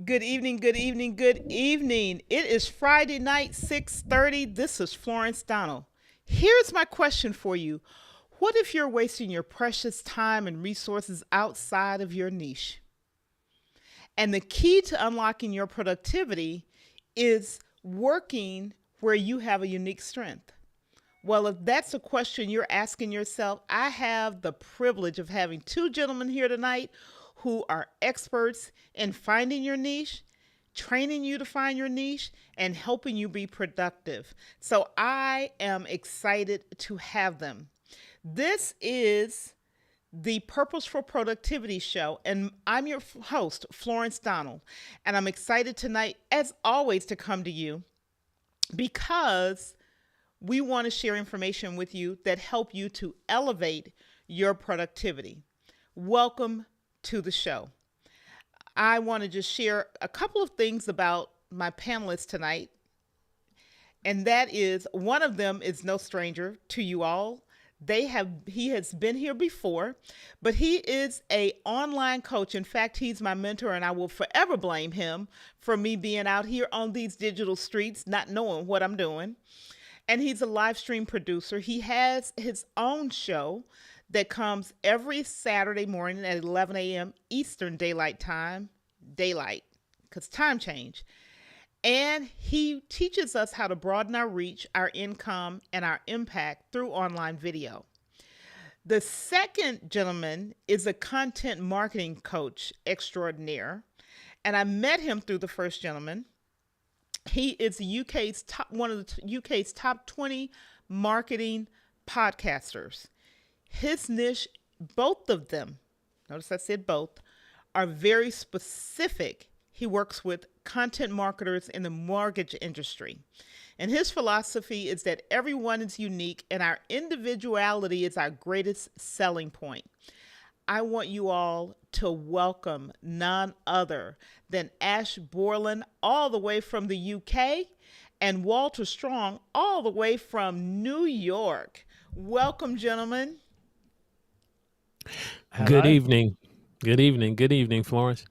Good evening, good evening, good evening. It is Friday night, 6:30. This is Florence Donald. Here's my question for you. What if you're wasting your precious time and resources outside of your niche? And the key to unlocking your productivity is working where you have a unique strength. Well, if that's a question you're asking yourself, I have the privilege of having two gentlemen here tonight who are experts in finding your niche, training you to find your niche, and helping you be productive. So I am excited to have them. This is the Purposeful Productivity Show, and I'm your host, Florence Donald. And I'm excited tonight, as always, to come to you because we want to share information with you that help you to elevate your productivity. Welcome to the show. I want to just share a couple of things about my panelists tonight, and that is one of them is no stranger to you all. He has been here before, but he is a online coach. In fact, he's my mentor, and I will forever blame him for me being out here on these digital streets not knowing what I'm doing. And he's a live stream producer. He has his own show that comes every Saturday morning at 11 a.m. Eastern Daylight Time. Daylight, because time change. And he teaches us how to broaden our reach, our income, and our impact through online video. The second gentleman is a content marketing coach extraordinaire. And I met him through the first gentleman. He is one of the UK's top 20 marketing podcasters. His niche, both of them, notice I said both, are very specific. He works with content marketers in the mortgage industry. And his philosophy is that everyone is unique and our individuality is our greatest selling point. I want you all to welcome none other than Ash Borland, all the way from the UK, and Walter Strong, all the way from New York. Welcome, gentlemen. Good Hello. evening. Good evening. Good evening, Florence.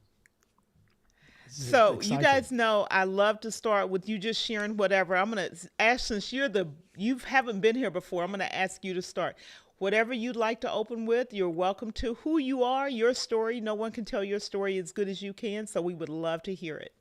This is So you exciting. guys know I love to start with you just sharing whatever. I'm gonna Ash, since you haven't been here before, I'm gonna ask you to start. Whatever you'd like to open with, you're welcome to. Who you are, your story. No one can tell your story as good as you can, so we would love to hear it.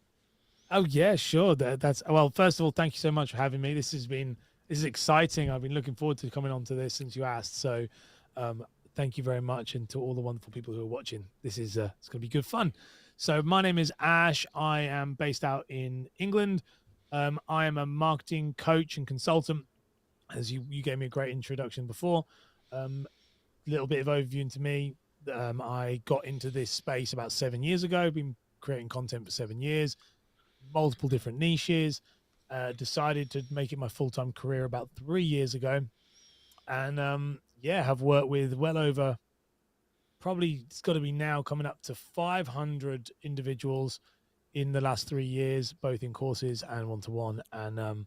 Oh yeah, sure. That's well. First of all, thank you so much for having me. This is exciting. I've been looking forward to coming on to this since you asked. So, um, thank you very much, and to all the wonderful people who are watching. This is it's going to be good fun. So, my name is Ash. I am based out in England. I am a marketing coach and consultant. As you gave me a great introduction before. Little bit of overview into me. I got into this space about 7 years ago. Been creating content for 7 years, multiple different niches. Decided to make it my full-time career about 3 years ago, and yeah, have worked with well over, probably it's got to be now coming up to 500 individuals in the last 3 years, both in courses and one-to-one. And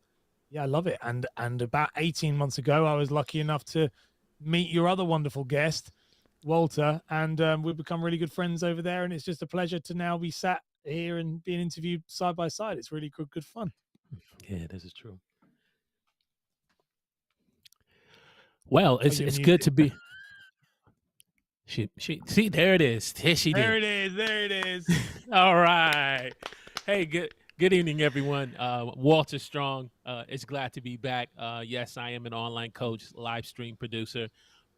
yeah, I love it. And about 18 months ago, I was lucky enough to meet your other wonderful guest, Walter, and we've become really good friends over there. And it's just a pleasure to now be sat here and being interviewed side by side. It's really good fun. Yeah, this is true. Well, Oh, it's you're it's good muted. to be. She see there it is. Here she There did. it is. There it is. All right. Hey, good evening, everyone. Walter Strong. It's glad to be back. Yes, I am an online coach, live stream producer,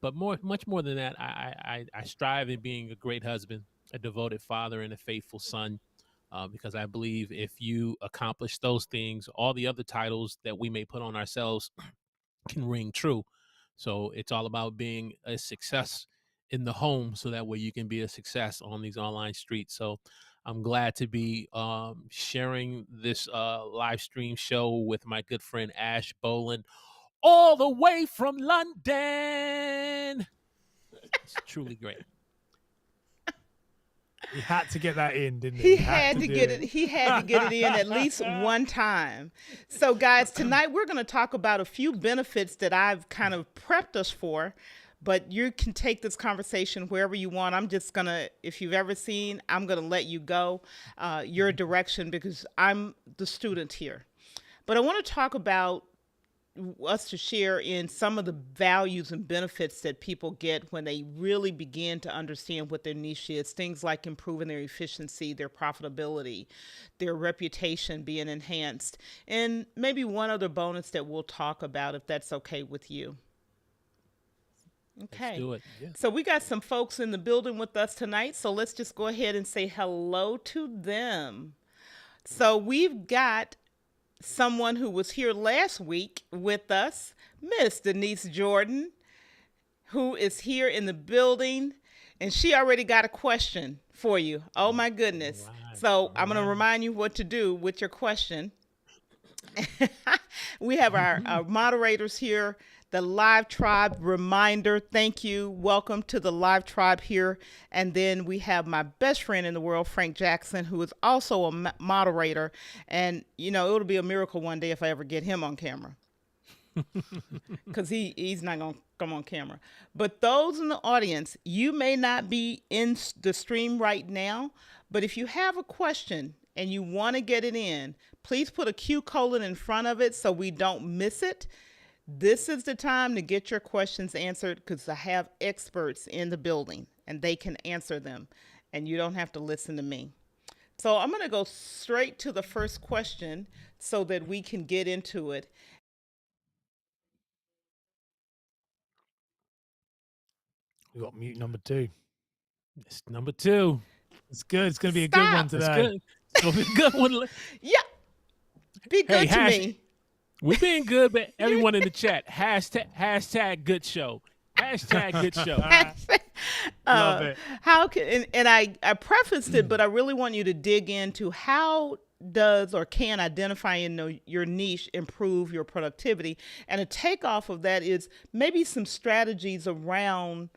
but much more than that, I strive in being a great husband, a devoted father, and a faithful son. Because I believe if you accomplish those things, all the other titles that we may put on ourselves can ring true. So it's all about being a success in the home, so that way you can be a success on these online streets. So I'm glad to be sharing this live stream show with my good friend Ash Boland, all the way from London. It's truly great. He had to get that in, didn't he? He He had had to to do get it. He had to get it in at least one time. So, guys, tonight we're going to talk about a few benefits that I've kind of prepped us for. but you can take this conversation wherever you want. I'm just gonna, if you've ever seen, I'm gonna let you go your direction because I'm the student here. But I want to talk about us to share in some of the values and benefits that people get when they really begin to understand what their niche is. Things like improving their efficiency, their profitability, their reputation being enhanced, and maybe one other bonus that we'll talk about if that's okay with you. Let's Okay. do it. Yeah. So we got some folks in the building with us tonight. So let's just go ahead and say hello to them. So we've got someone who was here last week with us, Miss Denise Jordan, who is here in the building, and she already got a question for you. Oh my goodness. Right. So I'm going to Right. remind you what to do with your question. We have our moderators here, the Live Tribe reminder. Thank you. Welcome to the Live Tribe here. And then we have my best friend in the world, Frank Jackson, who is also a moderator. And, you know, it'll be a miracle one day if I ever get him on camera because he's not going to come on camera. But those in the audience, you may not be in the stream right now, but if you have a question and you want to get it in, please put a Q colon in front of it so we don't miss it. This is the time to get your questions answered because I have experts in the building and they can answer them and you don't have to listen to me. So I'm going to go straight to the first question so that we can get into it. We got mute number 2. It's number 2. It's good. It's going to be a good one Stop. That's today. good. So be a good one. Yeah. Be good to hash- me. We're being good, but everyone in the chat, hashtag good show. Hashtag good show. Love it. How can and I prefaced it, but I really want you to dig into how does or can identifying your niche improve your productivity, and a takeoff of that is maybe some strategies around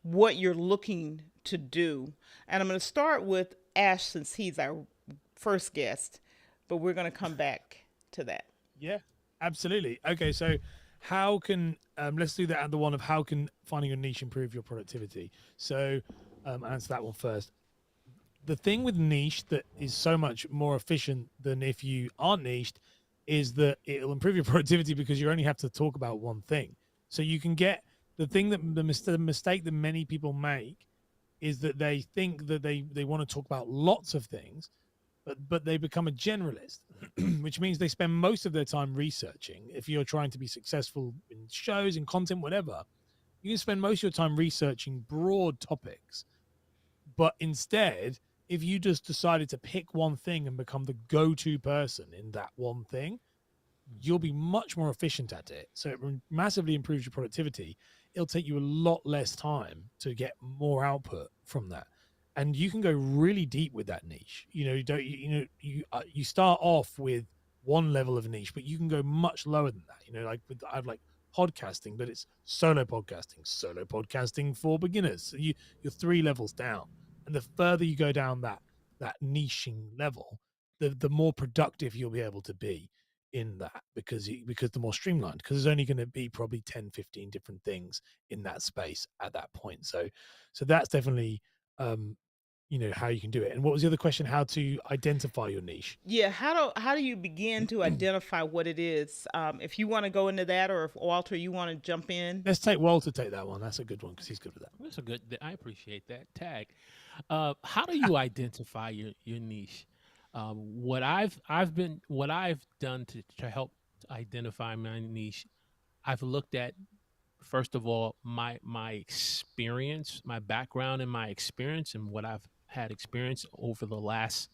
what you're looking to do. And I'm going to start with Ash since he's our first guest, but we're going to come back to that. Yeah, absolutely. Okay, so how can let's do that at the one of how can finding your niche improve your productivity. So answer that one first. The thing with niche that is so much more efficient than if you aren't niched is that it'll improve your productivity because you only have to talk about one thing. So you can get the thing that the mistake that many people make is that they think that they want to talk about lots of things, but they become a generalist, which means they spend most of their time researching. If you're trying to be successful in shows, in content, whatever, you can spend most of your time researching broad topics. But instead, if you just decided to pick one thing and become the go-to person in that one thing, you'll be much more efficient at it. So it massively improves your productivity. It'll take you a lot less time to get more output from that. And you can go really deep with that niche. You start off with one level of a niche, but you can go much lower than that. Like I have like podcasting, but it's solo podcasting for beginners. So you're 3 levels down. And the further you go down that niching level, the more productive you'll be able to be in that because the more streamlined, because there's only going to be probably 10, 15 different things in that space at that point. So that's definitely how you can do it. And what was the other question? How to identify your niche? Yeah, how do you begin to identify what it is? If you want to go into that, or if Walter, you want to jump in. Let's take Walter take that one. That's a good one because he's good with that. That's a good. I appreciate that tag. How do you identify your niche? What I've done to help identify my niche, I've looked at first of all my experience, my background, and my experience, and what I've had experience over the last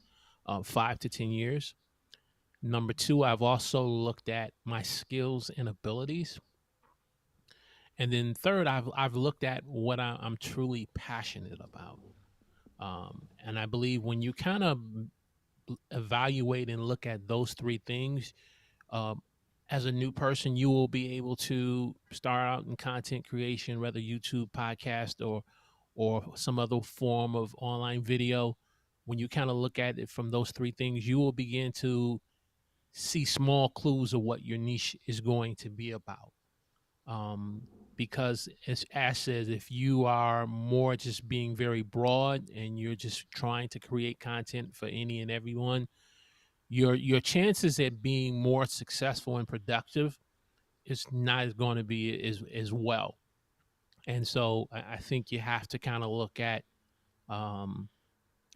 5 to 10 years. Number 2, I've also looked at my skills and abilities. And then third, I've looked at what I'm truly passionate about. And I believe when you kind of evaluate and look at those 3 things, as a new person, you will be able to start out in content creation, whether YouTube, podcast, or some other form of online video. When you kind of look at it from those 3 things, you will begin to see small clues of what your niche is going to be about. because as Ash says, if you are more just being very broad and you're just trying to create content for any and everyone, your chances at being more successful and productive is not going to be as well. And so I think you have to kind of look at um,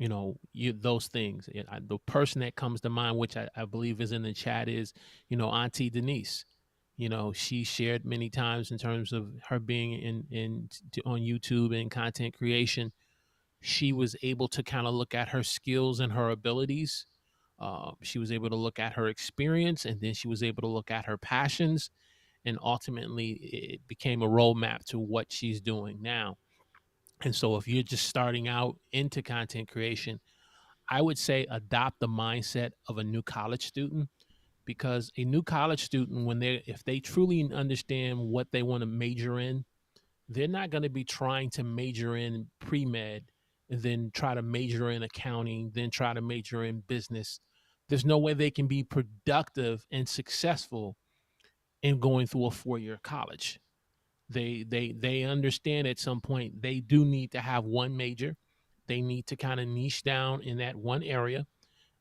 those things. The person that comes to mind, which I believe is in the chat, is Auntie Denise. She shared many times in terms of her being on YouTube and content creation. She was able to kind of look at her skills and her abilities. She was able to look at her experience, and then she was able to look at her passions, and ultimately it became a roadmap to what she's doing now. And so if you're just starting out into content creation, I would say adopt the mindset of a new college student, because a new college student, if they truly understand what they want to major in, they're not going to be trying to major in pre-med and then try to major in accounting, then try to major in business. There's no way they can be productive and successful in going through a 4-year college. They understand at some point they do need to have one major. They need to kind of niche down in that one area,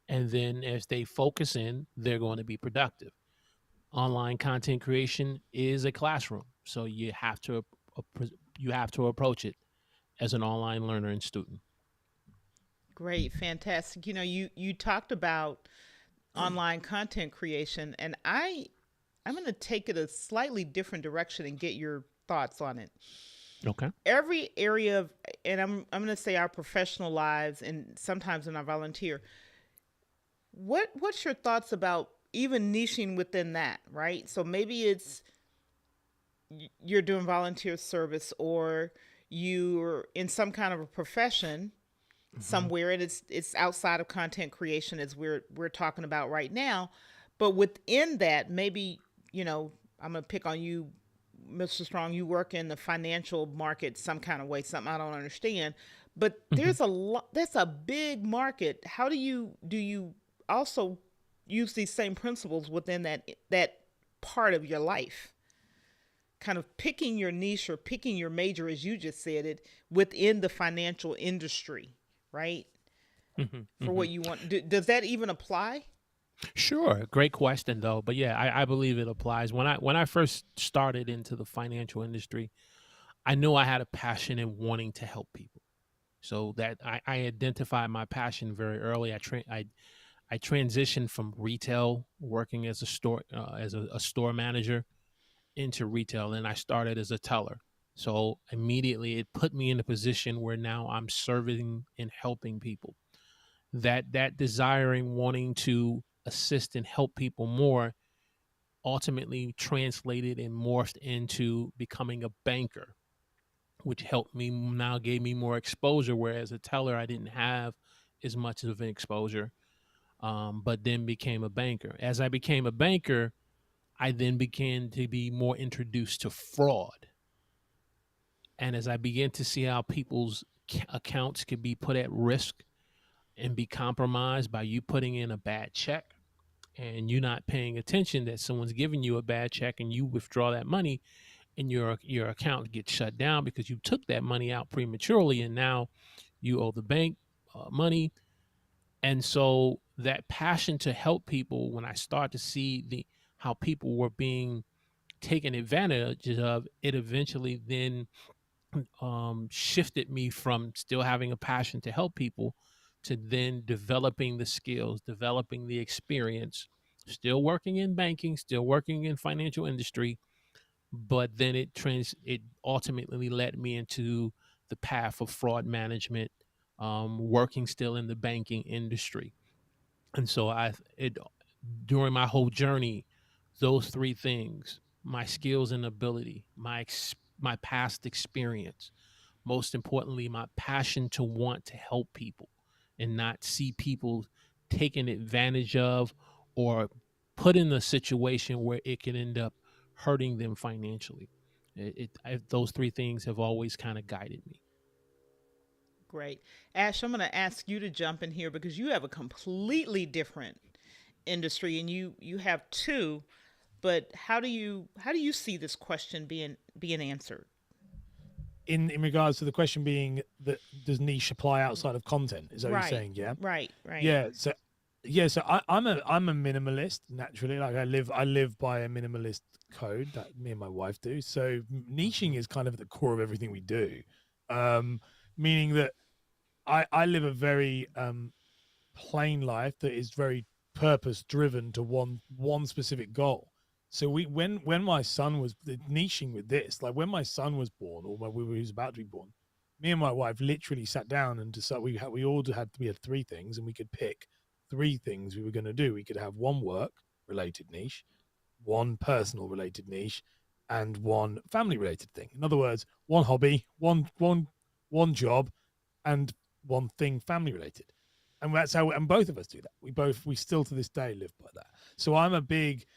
and then as they focus in, they're going to be productive. Online content creation is a classroom, so you have to approach it as an online learner and student. Great, fantastic. You talked about online content creation, and I'm going to take it a slightly different direction and get your thoughts on it. Okay. Every area of, and I'm going to say our professional lives and sometimes in our volunteer. What's your thoughts about even niching within that, right? So maybe it's you're doing volunteer service, or you're in some kind of a profession somewhere, and it's outside of content creation as we're talking about right now. But within that, maybe, I'm gonna pick on you, Mr. Strong. You work in the financial market some kind of way, something I don't understand. But there's a lot. That's a big market. How do you also use these same principles within that part of your life? Kind of picking your niche or picking your major, as you just said it, within the financial industry, right? For what you want. Does that even apply? Sure, great question though. But yeah, I believe it applies. When I first started into the financial industry, I knew I had a passion in wanting to help people. So that I identified my passion very early. I transitioned from retail, working as a store manager, into retail, and I started as a teller. So immediately it put me in a position where now I'm serving and helping people. That desiring, wanting to assist and help people more, ultimately translated and morphed into becoming a banker, which helped me now, gave me more exposure, whereas a teller I didn't have as much of an exposure. But then became a banker. As I became a banker, I then began to be more introduced to fraud. And as I began to see how people's accounts could be put at risk and be compromised by you putting in a bad check and you not paying attention that someone's giving you a bad check and you withdraw that money and your account gets shut down because you took that money out prematurely and now you owe the bank money. And so that passion to help people, when I start to see how people were being taken advantage of, it eventually then shifted me from still having a passion to help people to then developing the skills, developing the experience, still working in banking, still working in financial industry, but then it ultimately led me into the path of fraud management, working still in the banking industry. And so during my whole journey, those three things: my skills and ability, my past experience, most importantly, my passion to want to help people and not see people taken advantage of or put in a situation where it can end up hurting them financially. Those three things have always kind of guided me. Great. Ash, I'm going to ask you to jump in here because you have a completely different industry, and you have two but how do you see this question being answered? In regards to the question being that does niche apply outside of content? Is that what you're Right, saying? Yeah. right, right. Yeah. So I'm a minimalist naturally. Like I live by a minimalist code that me and my wife do. So niching is kind of at the core of everything we do. Um, Meaning that I live a very plain life that is very purpose driven to one specific goal. So when my son was niching with this, like when my son was born or when he was about to be born, me and my wife literally sat down and decided we had three things and we could pick three things we were going to do. We could have one work related niche, one personal related niche, and one family related thing. In other words, one hobby, one job, and one thing family related. And that's how, and both of us do that. We still to this day live by that. So I'm a big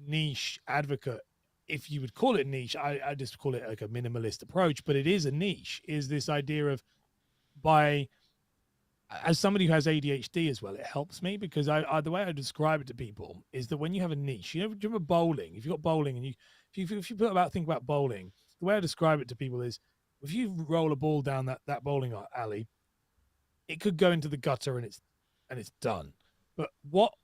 niche advocate. If you would call it niche, I just call it like a minimalist approach, but it is a niche, is this idea of by, as somebody who has ADHD as well, it helps me because the way I describe it to people is that when you have a niche, do you remember bowling? If you've got bowling and if you think about bowling, the way I describe it to people is if you roll a ball down that bowling alley, it could go into the gutter and it's done. But what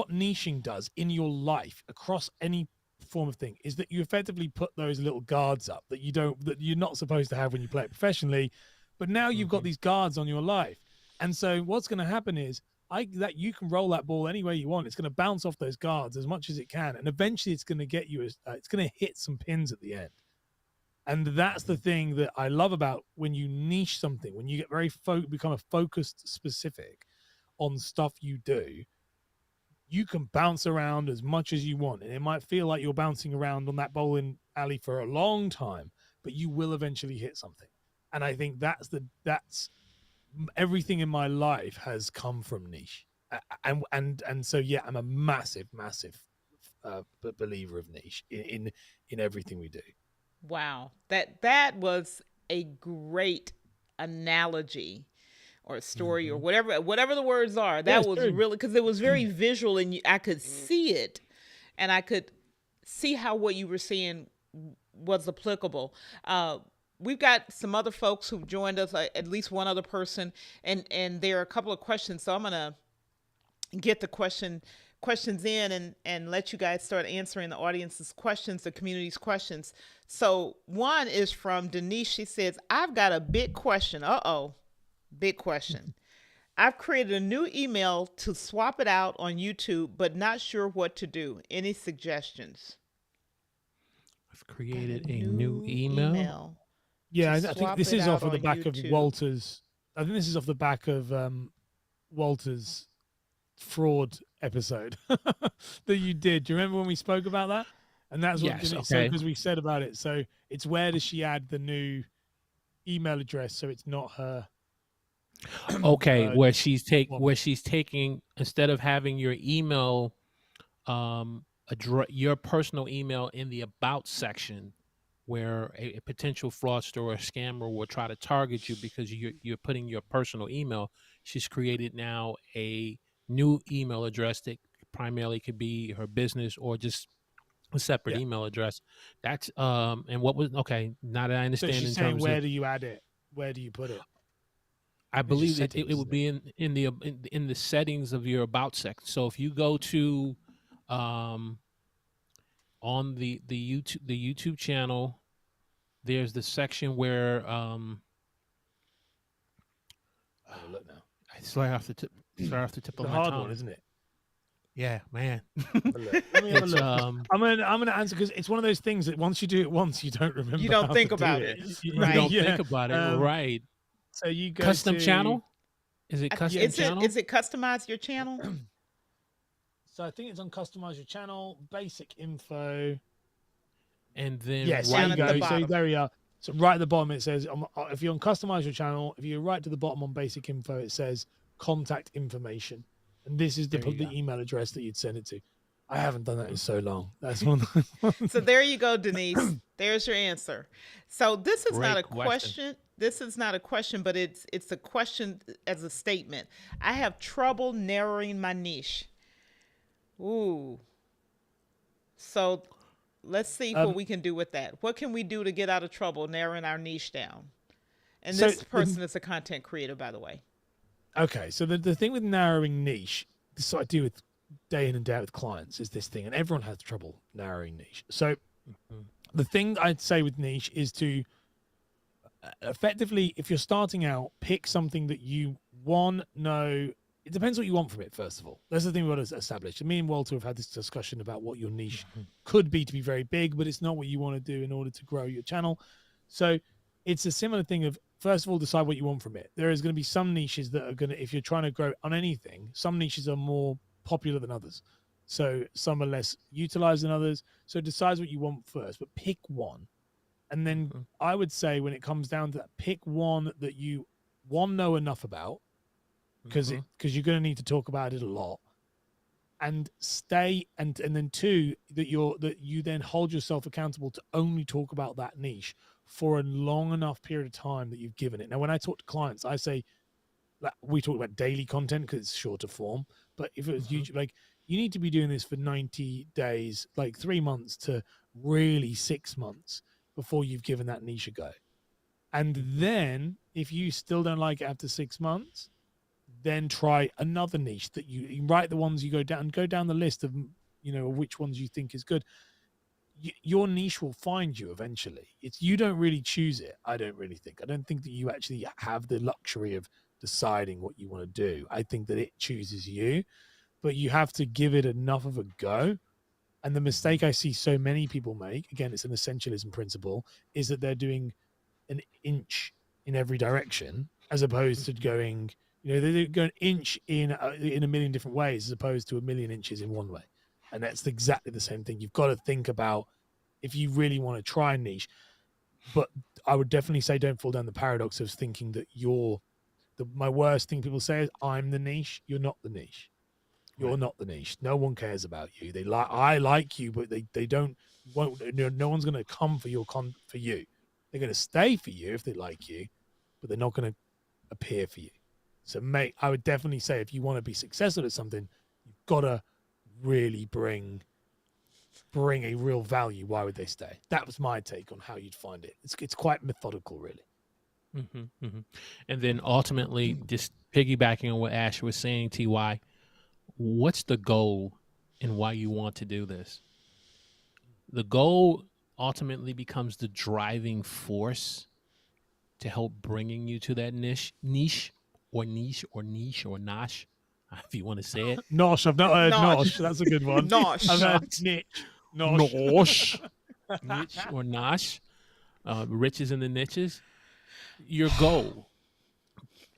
niching does in your life across any form of thing is that you effectively put those little guards up that you're not supposed to have when you play it professionally, but now you've got these guards on your life. And so what's going to happen is that you can roll that ball any way you want. It's going to bounce off those guards as much as it can, and eventually it's going to get you. It's going to hit some pins at the end. And that's the thing that I love about when you niche something, when you get become a focused specific on stuff you do, you can bounce around as much as you want. And it might feel like you're bouncing around on that bowling alley for a long time, but you will eventually hit something. And I think that's everything in my life has come from niche. And so, yeah, I'm a massive believer of niche in everything we do. Wow, that was a great analogy or story or whatever the words are. That was really, because it was very visual and I could see it, and I could see how what you were saying was applicable. We've got some other folks who've joined us, at least one other person, and there are a couple of questions. So I'm gonna get the questions in and let you guys start answering the audience's questions, the community's questions. So one is from Denise. She says, I've got a big question. Big question. I've created a new email to swap it out on YouTube, but not sure what to do. Any suggestions? I've created a new email. Yeah, I think this is off of the back of Walter's. I think this is off the back of Walter's fraud episode that you did. Do you remember when we spoke about that? And that's what because we said about it. So it's where does she add the new email address so it's not her? Okay, where she's taking, instead of having your email, your personal email in the about section, where a potential fraudster or a scammer will try to target you because you're putting your personal email. She's created now a new email address that primarily could be her business or just a separate email address. That's and what was now that I understand. So she's saying, where do you add it? Where do you put it? I believe it would be in the settings of your about section. So if you go to on the YouTube channel, there's the section where look now. It's right off the tip. It's right off the tip of my tongue. It's a hard one, isn't it? Yeah, man. Let me have a look. I'm gonna answer because it's one of those things that once you do it once, you don't remember. You don't think about it. You don't think about it, right? So you go custom channel. Is it custom channel? Is it customize your channel? So I think it's on customize your channel, basic info, and then yes, down there you go. The so there you are. So right at the bottom it says, if you're on customize your channel, if you right to the bottom on basic info, it says contact information, and this is the email address that you'd send it to. I haven't done that in so long. That's one of the So there you go, Denise. There's your answer. So this is not a question. This is not a question, but it's a question as a statement. I have trouble narrowing my niche. Ooh. So let's see what Um, we can do with that. What can we do to get out of trouble narrowing our niche down? And so this person is a content creator, by the way. okay, so the thing with narrowing niche, this is what I do with day in and day out with clients is this thing, and everyone has trouble narrowing niche. So Mhm. the thing I'd say with niche is to effectively, if you're starting out, pick something that you want, know. It depends what you want from it, first of all. That's the thing we want to establish. And me and Walter have had this discussion about what your niche could be to be very big, but it's not what you want to do in order to grow your channel. So it's a similar thing of, first of all, decide what you want from it. There is going to be some niches that are going to, if you're trying to grow on anything, some niches are more popular than others. So some are less utilized than others. So decide what you want first, but pick one. And then Mhm. I would say when it comes down to that, pick one that you know enough about, because Mhm. you're going to need to talk about it a lot, and stay, and then two, that you then hold yourself accountable to only talk about that niche for a long enough period of time that you've given it. Now, when I talk to clients, I say, like, we talk about daily content because it's shorter form, but if it was Mhm. YouTube, like, you need to be doing this for 90 days, like 3 months to really 6 months before you've given that niche a go. And Mhm. then if you still don't like it after 6 months, then try another niche that you write the ones you go down the list of, which ones you think is good. Your niche will find you eventually. It's, you don't really choose it. I don't think that you actually have the luxury of deciding what you want to do. I think that it chooses you, but you have to give it enough of a go. And the mistake I see so many people make, again, it's an essentialism principle, is that they're doing an inch in every direction as opposed to Mhm. going, they go an inch in a million different ways as opposed to a million inches in one way. And that's exactly the same thing. You've got to think about, if you really want to try a niche, but I would definitely say don't fall down the paradox of thinking that you're my worst thing people say is, I'm the niche. You're not the niche. You're Right. not the niche. No one cares about you. They like, I like you, but they don't, won't, no one's going to come for for you. They're going to stay for you if they like you, but they're not going to appear for you. So, mate, I would definitely say, if you want to be successful at something, you've got to really bring a real value. Why would they stay? That was my take on how you'd find it. It's quite methodical, really. Mhm. Mhm. And then ultimately, just piggybacking on what Ash was saying, Ty, what's the goal and why you want to do this? The goal ultimately becomes the driving force to help bringing you to that niche or nosh, if you want to say it. Nosh, I've not heard Nosh. Nosh. That's a good one. I've Nosh. heard Nosh. niche. Nosh. Nosh. Niche or nosh, riches in the niches, your goal.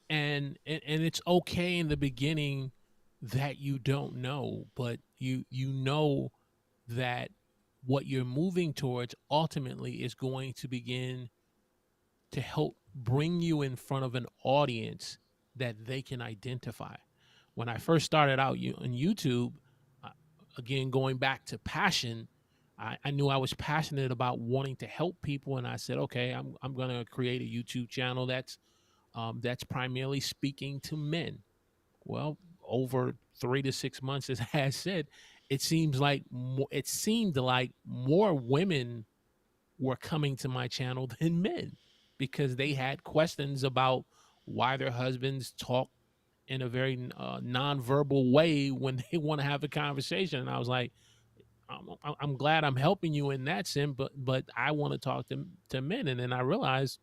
And it's okay in the beginning that you don't know, but you know that what you're moving towards ultimately is going to begin to help bring you in front of an audience that they can identify. When I first started out on YouTube, uh, again, going back to passion, I knew I was passionate about wanting to help people. And I said, okay, I'm going to create a YouTube channel that's primarily speaking to men. Well, over 3 to 6 months, as I said, it seemed like more women were coming to my channel than men because they had questions about why their husbands talk in a very nonverbal way when they want to have a conversation. And I was like, I'm glad I'm helping you in that sense, but I want to talk to men. And then I realized,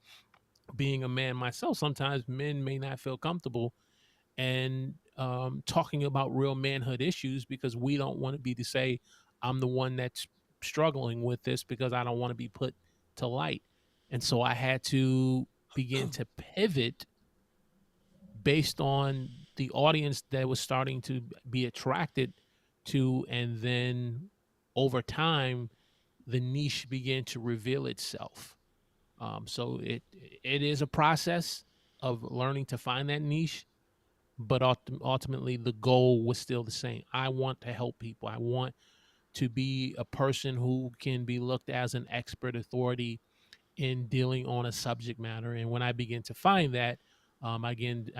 being a man myself, sometimes men may not feel comfortable and talking about real manhood issues because we don't want to be to say I'm the one that's struggling with this because I don't want to be put to light. And so I had to begin to pivot based on the audience that was starting to be attracted to, and then over time the niche began to reveal itself. So it is a process of learning to find that niche, but ultimately the goal was still the same. I want to help people. I want to be a person who can be looked as an expert authority in dealing on a subject matter. And when I begin to find that, I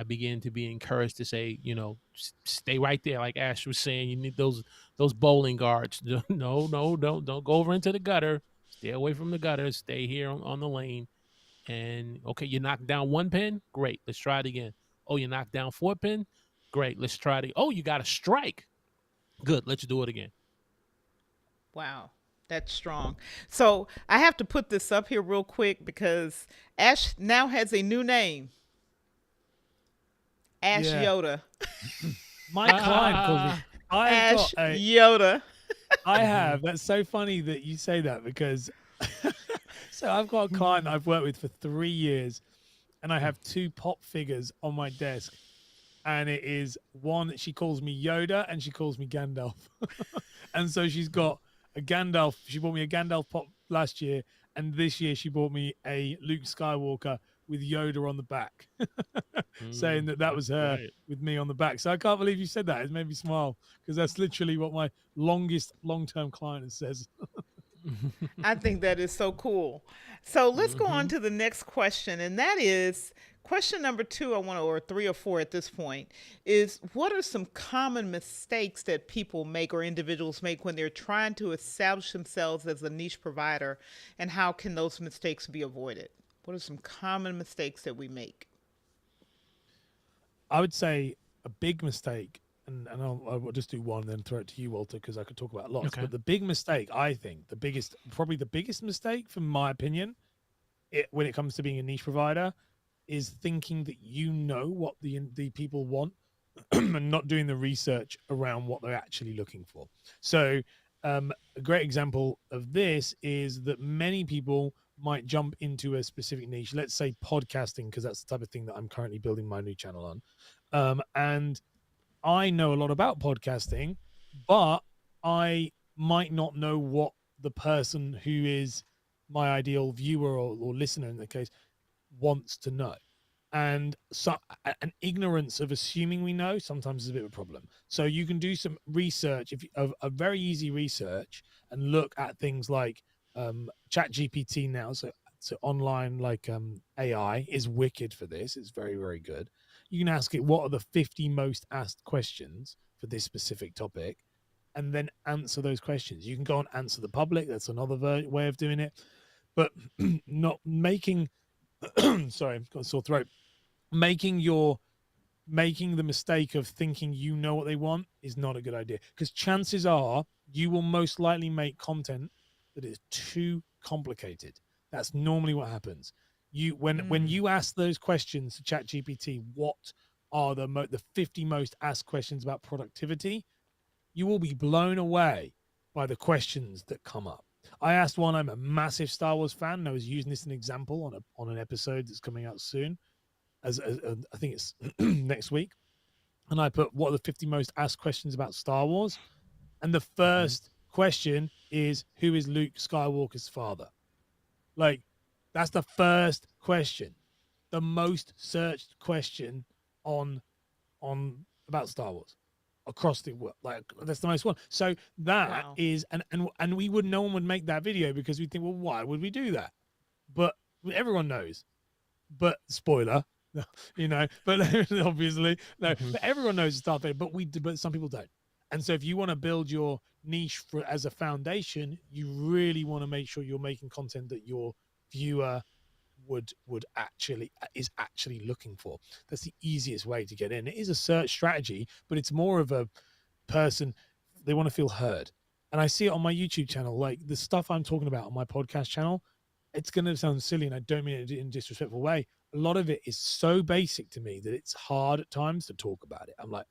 began to be encouraged to say, stay right there, like Ash was saying. You need those bowling guards. No, no, don't go over into the gutter. Stay away from the gutter. Stay here on the lane. And okay, you knocked down one pin. Great, let's try it again. Oh, you knocked down 4 pin. Great, let's try it. Oh, you got a strike. Good, let's do it again. Wow, that's strong. So I have to put this up here real quick because Ash now has a new name, Ash Yeah. Yoda. My client calls me. Ash Yoda. I have. That's so funny that you say that because so I've got a client I've worked with for 3 years, and I have 2 pop figures on my desk, and it is one that she calls me Yoda and she calls me Gandalf. And so she's got a Gandalf. She bought me a Gandalf pop last year, and this year she bought me a Luke Skywalker with Yoda on the back, saying that was her Right. with me on the back. So I can't believe you said that. It made me smile because that's literally what my longest long-term client says. I think that is so cool. So let's go on Mhm. to the next question, and that is question number 2. I want to, or 3 or 4 at this point, is what are some common mistakes that people make or individuals make when they're trying to establish themselves as a niche provider, and how can those mistakes be avoided? What are some common mistakes that we make? I would say a big mistake, and I'll just do one and then throw it to you, Walter, because I could talk about lots. Okay. But the big mistake, I think, probably the biggest mistake, from my opinion, when it comes to being a niche provider, is thinking that you know what the people want and not doing the research around what they're actually looking for. So, a great example of this is that many people might jump into a specific niche, let's say podcasting, because that's the type of thing that I'm currently building my new channel on. And I know a lot about podcasting, but I might not know what the person who is my ideal viewer or listener in the case wants to know. And so an ignorance of assuming we know sometimes is a bit of a problem. So you can do some research, if you, of a very easy research, and look at things like chat GPT now. So online, like AI is wicked for this. It's very, very good. You can ask it, what are the 50 most asked questions for this specific topic, and then answer those questions. You can go and answer the public. That's another way of doing it. But not making sorry, I've got a sore throat. Making the mistake of thinking you know what they want is not a good idea, because chances are you will most likely make content that is too complicated. That's normally what happens. When you ask those questions to ChatGPT, what are the 50 most asked questions about productivity, you will be blown away by the questions that come up. I asked one. I'm a massive Star Wars fan, and I was using this as an example on an episode that's coming out soon. As I think it's next week, and I put, what are the 50 most asked questions about Star Wars, and the first question is, who is Luke Skywalker's father? Like, that's the first question, the most searched question on about Star Wars across the world. Like, that's the most one. So that Wow. is, and we would, no one would make that video because we think, well, why would we do that? But everyone knows. But spoiler, but obviously no. But everyone knows Star Trek, but some people don't. And so if you want to build your niche as a foundation, you really want to make sure you're making content that your viewer is actually looking for. That's the easiest way to get in. It is a search strategy, but it's more of a person, they want to feel heard. And I see it on my YouTube channel, like the stuff I'm talking about on my podcast channel. It's going to sound silly, and I don't mean it in a disrespectful way. A lot of it is so basic to me that it's hard at times to talk about it. I'm like,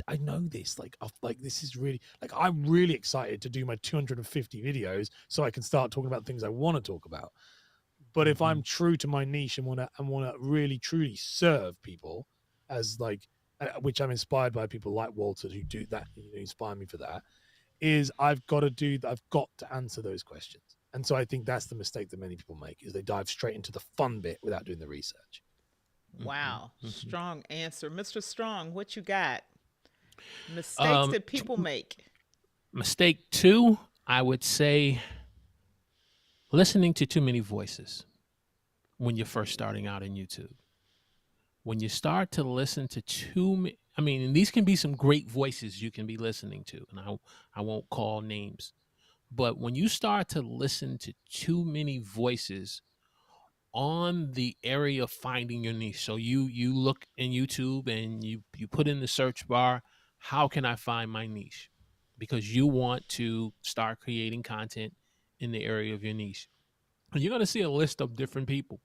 I know this. Like this is really, like, I'm really excited to do my 250 videos so I can start talking about things I want to talk about. But if I'm true to my niche and want to really truly serve people, as like, which I'm inspired by people like Walter who do that, inspire me for that, is I've got to answer those questions. And so I think that's the mistake that many people make, is they dive straight into the fun bit without doing the research. Wow. Strong answer. Mr. Strong, what you got? Mistakes that people make. Mistake 2, I would say, listening to too many voices when you're first starting out in YouTube. when you start to listen to I mean, and these can be some great voices you can be listening to, and I won't call names, but when you start to listen to too many voices on the area of finding your niche, so you look in YouTube and you put in the search bar, how can I find my niche? Because you want to start creating content in the area of your niche. And you're going to see a list of different people.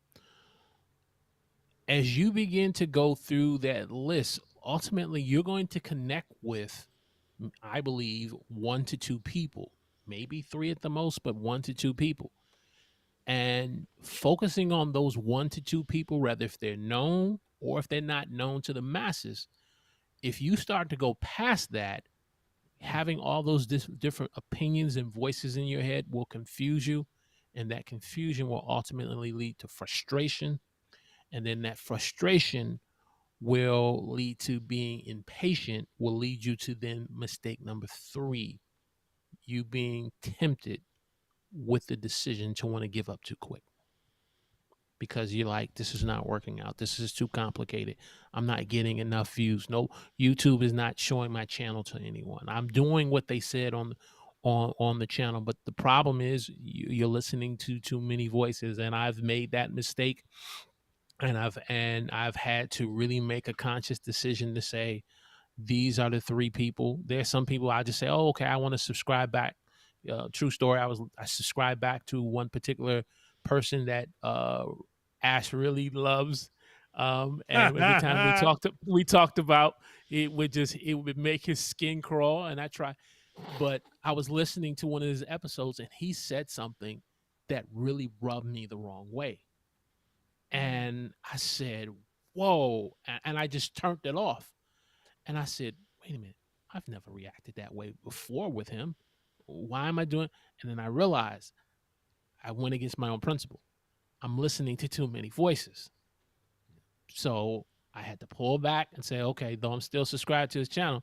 As you begin to go through that list, ultimately you're going to connect with, I believe, 1 to 2 people, maybe 3 at the most, but 1 to 2 people. And focusing on those 1 to 2 people, whether if they're known or if they're not known to the masses, if you start to go past that, having all those different opinions and voices in your head will confuse you. And that confusion will ultimately lead to frustration. And then that frustration will lead to being impatient, will lead you to then mistake number 3, you being tempted with the decision to want to give up too quick. Because you're like, this is not working out. This is too complicated. I'm not getting enough views. No, YouTube is not showing my channel to anyone. I'm doing what they said on the channel, but the problem is you're listening to too many voices, and I've made that mistake, and I've had to really make a conscious decision to say, these are the 3 people. There's some people I just say, oh, okay, I want to subscribe back. True story. I subscribed back to one particular person that Ash really loves. And every time we talked about it, would make his skin crawl. And but I was listening to one of his episodes, and he said something that really rubbed me the wrong way. And I said, whoa. And I just turned it off. And I said, wait a minute, I've never reacted that way before with him. Why am I doing? And then I realized I went against my own principle. I'm listening to too many voices. So I had to pull back and say, okay, though I'm still subscribed to his channel,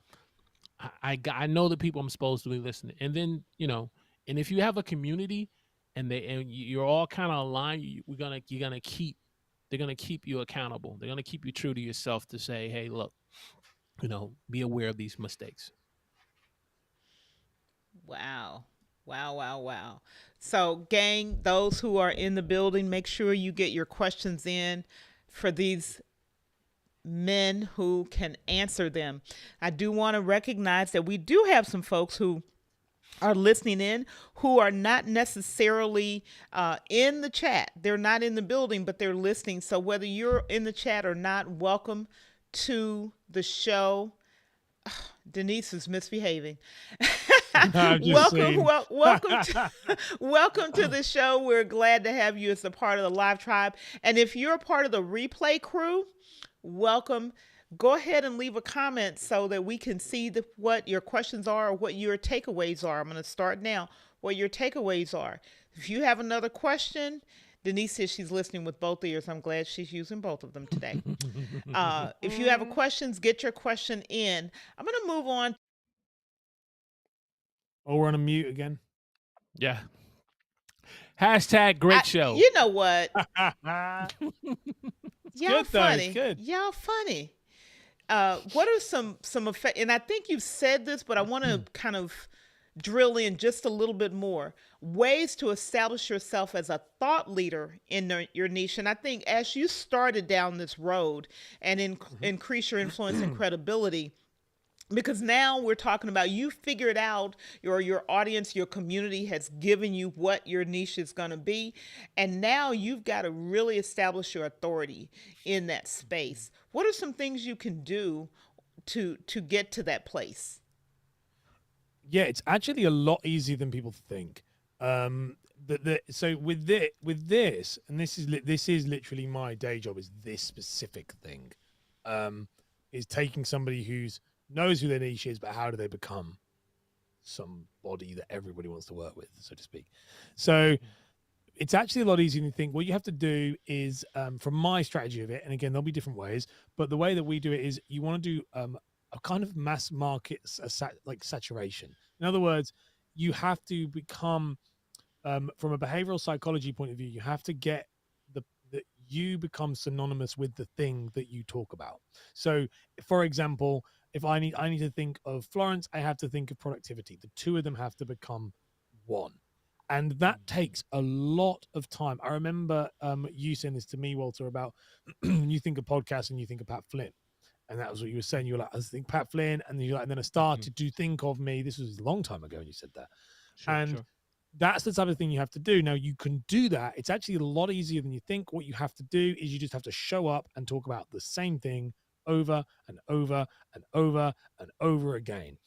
I know the people I'm supposed to be listening. And then, and if you have a community and you're all kind of aligned, they're gonna keep you accountable. They're gonna keep you true to yourself to say, hey, look, be aware of these mistakes. Wow. Wow, wow, wow. So, gang, those who are in the building, make sure you get your questions in for these men who can answer them. I do want to recognize that we do have some folks who are listening in who are not necessarily in the chat. They're not in the building, but they're listening. So whether you're in the chat or not, welcome to the show. Denise is misbehaving. Welcome welcome to the show. We're glad to have you as a part of the Live Tribe. And if you're a part of the replay crew, welcome. Go ahead and leave a comment so that we can see what your questions are or what your takeaways are. I'm going to start now. What your takeaways are. If you have another question, Denise says she's listening with both ears. I'm glad she's using both of them today. If you have a questions, get your question in. I'm going to move on. Oh, we're on a mute again. Yeah. Hashtag great show. You know what? Y'all funny. Good. Y'all funny. What are some effect? And I think you've said this, but I want to kind of drill in just a little bit more. Ways to establish yourself as a thought leader in your niche. And I think as you started down this road and increase your influence and credibility, because now we're talking about you figured out your audience, your community has given you what your niche is going to be. And now you've got to really establish your authority in that space. What are some things you can do to get to that place? Yeah, it's actually a lot easier than people think. So with this, and this is literally my day job, is this specific thing, is taking somebody who's knows who their niche is, but how do they become somebody that everybody wants to work with, so to speak. So it's actually a lot easier than you think. What you have to do is, from my strategy of it, and again, there'll be different ways, but the way that we do it is you want to do a kind of mass market like saturation. In other words, you have to become, from a behavioral psychology point of view, you have to get you become synonymous with the thing that you talk about. So, for example, if I need to think of Florence, I have to think of productivity. The two of them have to become one. And that takes a lot of time. I remember you saying this to me, Walter, about you think of podcasts and you think of Pat Flynn. And that was what you were saying. You were like, I think Pat Flynn. And then you're like, and then I started to think of me. This was a long time ago when you said that. Sure. That's the type of thing you have to do. Now, you can do that. It's actually a lot easier than you think. What you have to do is you just have to show up and talk about the same thing over and over and over and over again.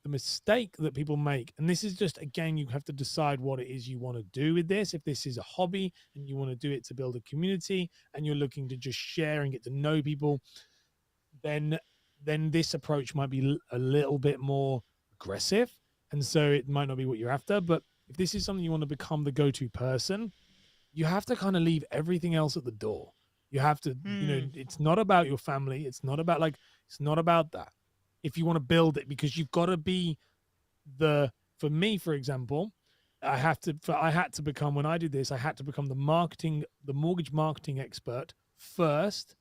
The mistake that people make, and this is just, again, you have to decide what it is you want to do with this. If this is a hobby and you want to do it to build a community and you're looking to just share and get to know people, then this approach might be a little bit more aggressive. And so it might not be what you're after. But if this is something you want to become the go-to person, you have to kind of leave everything else at the door. You have to, it's not about your family. It's not about that. If you want to build it, because you've got to be for me, for example, I had to become, when I did this, I had to become the mortgage marketing expert first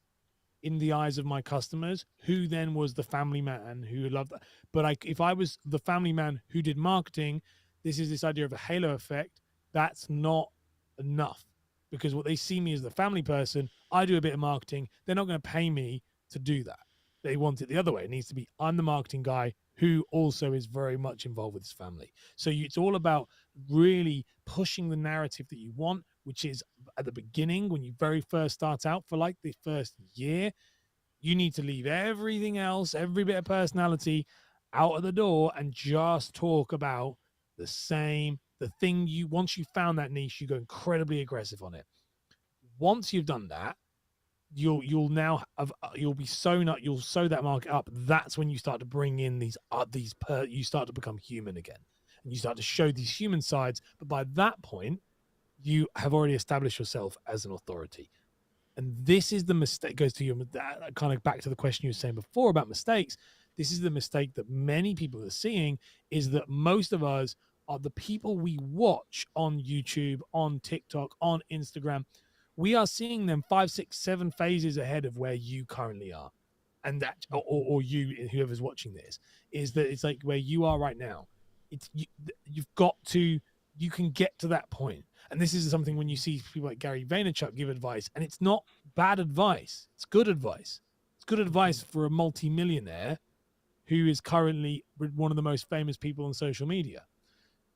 in the eyes of my customers, who then was the family man who loved that. But if I was the family man who did marketing, this idea of a halo effect. That's not enough, because what they see me as the family person, I do a bit of marketing. They're not going to pay me to do that. They want it the other way. It needs to be, I'm the marketing guy who also is very much involved with his family. So it's all about really pushing the narrative that you want, which is at the beginning, when you very first start out, for like the first year, you need to leave everything else, every bit of personality out of the door and just talk about the thing once you found that niche, you go incredibly aggressive on it. Once you've done that, you'll sew that market up. That's when you start to bring in you start to become human again, and you start to show these human sides. But by that point, you have already established yourself as an authority. And this is the mistake, goes to your kind of back to the question you were saying before about mistakes. This is the mistake that many people are seeing, is that most of us are the people we watch on YouTube, on TikTok, on Instagram. We are seeing them 5, 6, 7 phases ahead of where you currently are. And that, or you, whoever's watching this, is that it's like where you are right now. You can get to that point. And this is something when you see people like Gary Vaynerchuk give advice, and it's not bad advice. It's good advice. It's good advice for a multimillionaire who is currently one of the most famous people on social media.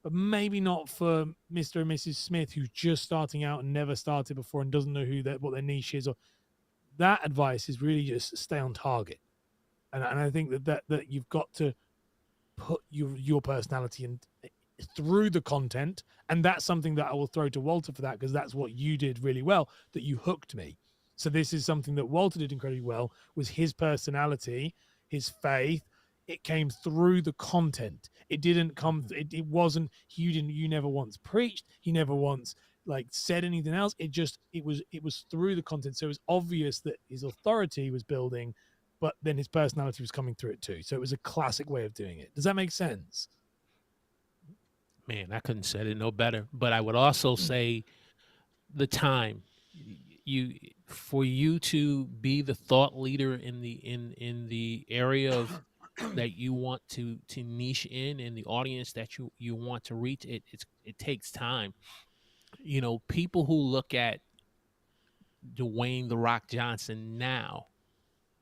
But maybe not for Mr. and Mrs. Smith, who's just starting out and never started before and doesn't know what their niche is. Or that advice is really just stay on target. And I think that you've got to put your personality in through the content. And that's something that I will throw to Walter for that, because that's what you did really well, that you hooked me. So this is something that Walter did incredibly well, was his personality, his faith. It came through the content. It didn't come. It wasn't. You never once preached. He never once said anything else. It was through the content. So it was obvious that his authority was building, but then his personality was coming through it too. So it was a classic way of doing it. Does that make sense? Man, I couldn't say it no better. But I would also say the time. For you to be the thought leader in the area of that you want to niche in the audience that you want to reach, it takes time. People who look at Dwayne "The Rock" Johnson now,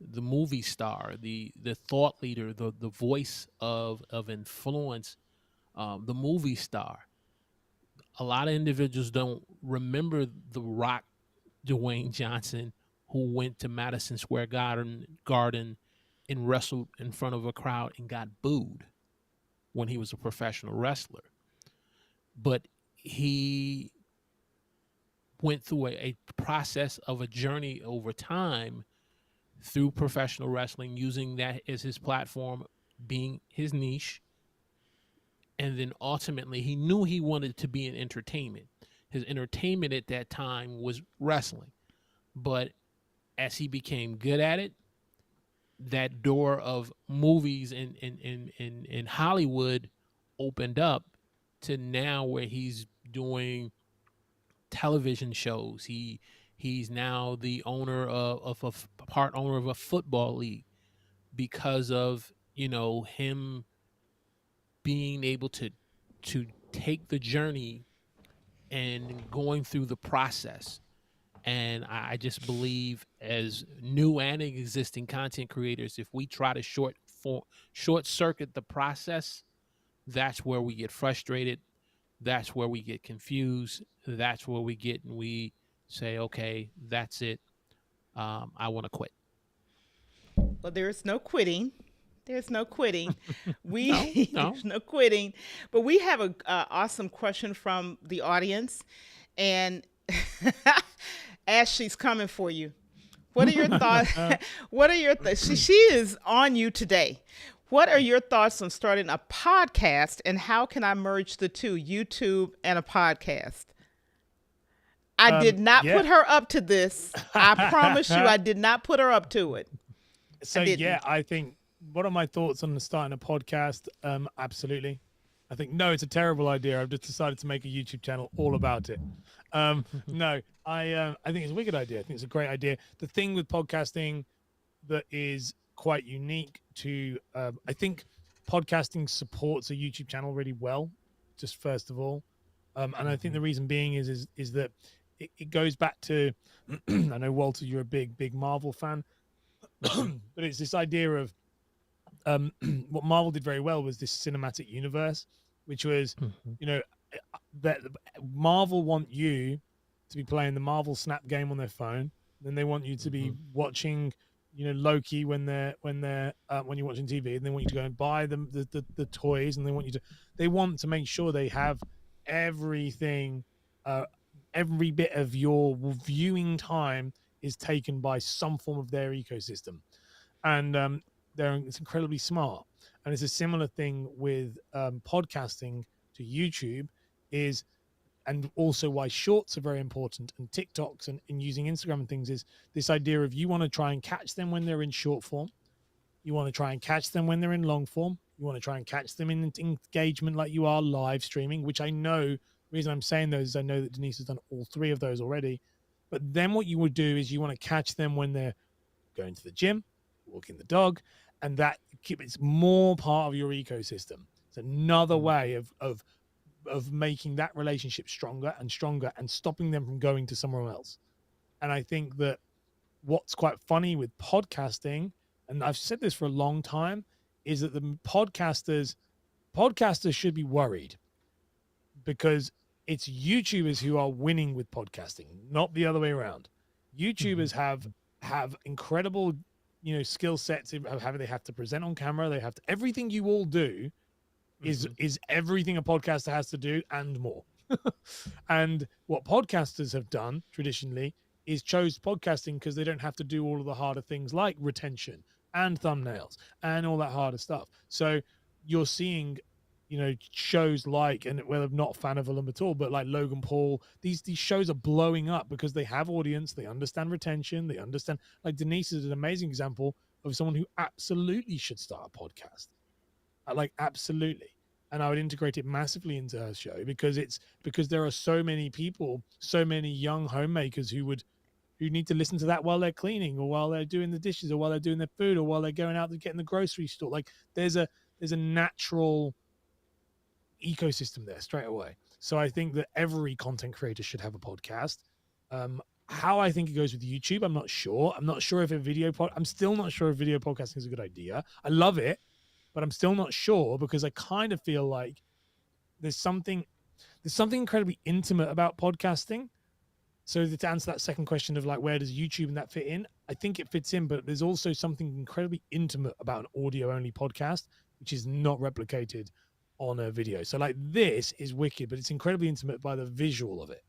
the movie star, the thought leader, the voice of influence, the movie star. A lot of individuals don't remember The Rock Dwayne Johnson, who went to Madison Square Garden and wrestled in front of a crowd and got booed when he was a professional wrestler. But he went through a process of a journey over time through professional wrestling, using that as his platform, being his niche. And then ultimately he knew he wanted to be in entertainment. His entertainment at that time was wrestling. But as he became good at it, that door of movies in Hollywood opened up to now where he's doing television shows. He He's now the owner of a part owner of a football league because of him being able to take the journey and going through the process. And I just believe, as new and existing content creators, if we try to short circuit the process, that's where we get frustrated. That's where we get confused. That's where we say, okay, that's it. I want to quit. Well, there's no quitting. There's no quitting. No. There's no quitting. But we have a awesome question from the audience, and Ashley's coming for you. What are your thoughts? What are your she is on you today. What are your thoughts on starting a podcast, and how can I merge the two, YouTube and a podcast? I did not put her up to this. I promise you, I did not put her up to it. So I think, what are my thoughts on starting a podcast? Absolutely. I think, no, it's a terrible idea. I've just decided to make a YouTube channel all about it. No, I think it's a wicked idea. I think it's a great idea. The thing with podcasting that is quite unique to, I think podcasting supports a YouTube channel really well, just first of all. And I think the reason being is that it goes back to, I know, Walter, you're a big Marvel fan, but it's this idea of, what Marvel did very well was this cinematic universe, which was, that Marvel want you to be playing the Marvel Snap game on their phone. Then they want you to be watching, Loki when you're watching TV, and they want you to go and buy them the toys, and they want to make sure they have everything, every bit of your viewing time is taken by some form of their ecosystem. And it's incredibly smart. And it's a similar thing with podcasting to YouTube and also why shorts are very important, and TikToks and using Instagram and things, is this idea of you want to try and catch them when they're in short form. You want to try and catch them when they're in long form. You want to try and catch them in engagement like you are live streaming, which I know, the reason I'm saying those is I know that Denise has done all three of those already. But then what you would do is you want to catch them when they're going to the gym, walking the dog, and that it's more part of your ecosystem. It's another way of making that relationship stronger and stopping them from going to somewhere else. And I think that what's quite funny with podcasting, and I've said this for a long time, is that the podcasters should be worried, because it's YouTubers who are winning with podcasting, not the other way around. YouTubers have incredible, skill sets of how they have to present on camera. They have to, everything you all do is everything a podcaster has to do and more. And what podcasters have done traditionally is chose podcasting because they don't have to do all of the harder things like retention and thumbnails and all that harder stuff. So you're seeing, shows like, and well, I'm not a fan of them at all, but like Logan Paul, these shows are blowing up because they have audience, they understand retention, they understand, like Denise is an amazing example of someone who absolutely should start a podcast. Like, absolutely. And I would integrate it massively into her show because there are so many people, so many young homemakers who need to listen to that while they're cleaning, or while they're doing the dishes, or while they're doing their food, or while they're going out to get in the grocery store. Like, there's a natural ecosystem there straight away. So I think that every content creator should have a podcast. How I think it goes with YouTube, I'm not sure. I'm still not sure if video podcasting is a good idea. I love it, but I'm still not sure, because I kind of feel like there's something incredibly intimate about podcasting. So to answer that second question of like, where does YouTube and that fit in? I think it fits in, but there's also something incredibly intimate about an audio only podcast, which is not replicated on a video. So like, this is wicked, but it's incredibly intimate by the visual of it.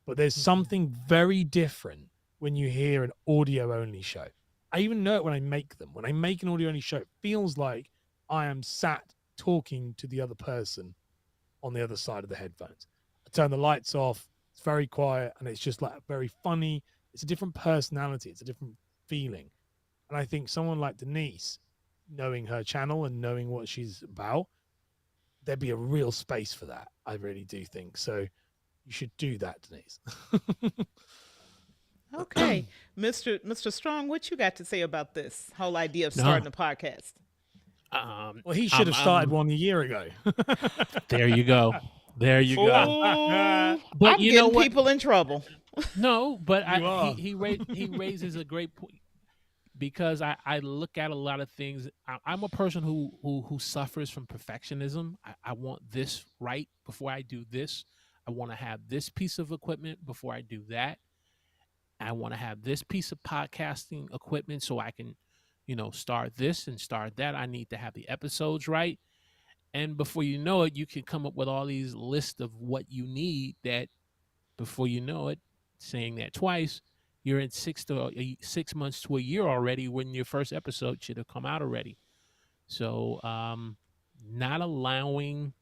But there's something very different when you hear an audio only show. I even know it when I make them. When I make an audio only show, it feels like I am sat talking to the other person on the other side of the headphones. I turn the lights off. It's very quiet, and it's just like very funny. It's a different personality. It's a different feeling. And I think someone like Denise, knowing her channel and knowing what she's about, there'd be a real space for that. I really do think so. You should do that, Denise. Okay, Mr. Strong, what you got to say about this whole idea of No, starting a podcast? Well, he should have started one a year ago. there you go. There you go. Oh, But I'm you know getting what? people in trouble. No, but You are. he raises a great point because I look at a lot of things. I'm a person who suffers from perfectionism. I want this right before I do this. I want to have this piece of equipment before I do that. I want to have this piece of podcasting equipment so I can, start this and start that. I need to have the episodes right. And before you know it, you can come up with all these lists of what you need that before you know it, saying that twice, you're in 6 months to a year already when your first episode should have come out already. So, not allowing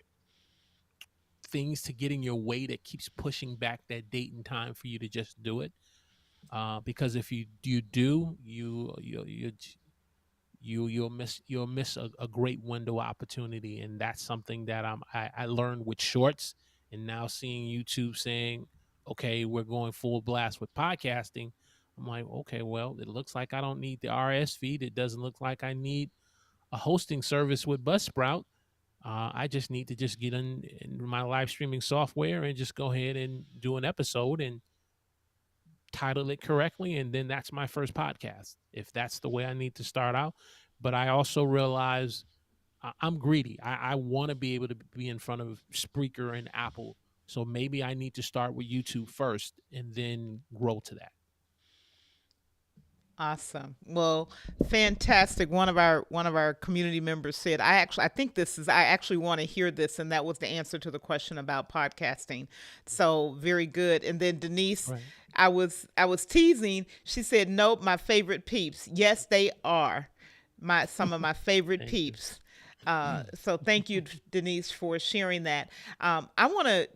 things to get in your way that keeps pushing back that date and time for you to just do it. Because if you do, you'll miss a great window opportunity, and that's something that I learned with shorts, and now seeing YouTube saying, okay, we're going full blast with podcasting. I'm like, okay, well, it looks like I don't need the RS feed. It doesn't look like I need a hosting service with Buzzsprout. I just need to just get in my live streaming software and just go ahead and do an episode and title it correctly, and then that's my first podcast if that's the way I need to start out. But I also realize I'm greedy. I want to be able to be in front of Spreaker and Apple, so maybe I need to start with YouTube first and then grow to that. Awesome. Well, fantastic. One of our community members said, I actually want to hear this, and that was the answer to the question about podcasting. So very good. And then Denise, Right. I was teasing. She said, "Nope, my favorite peeps." Yes, they are some of my favorite Thank you. peeps. So thank you, Denise, for sharing that. I want to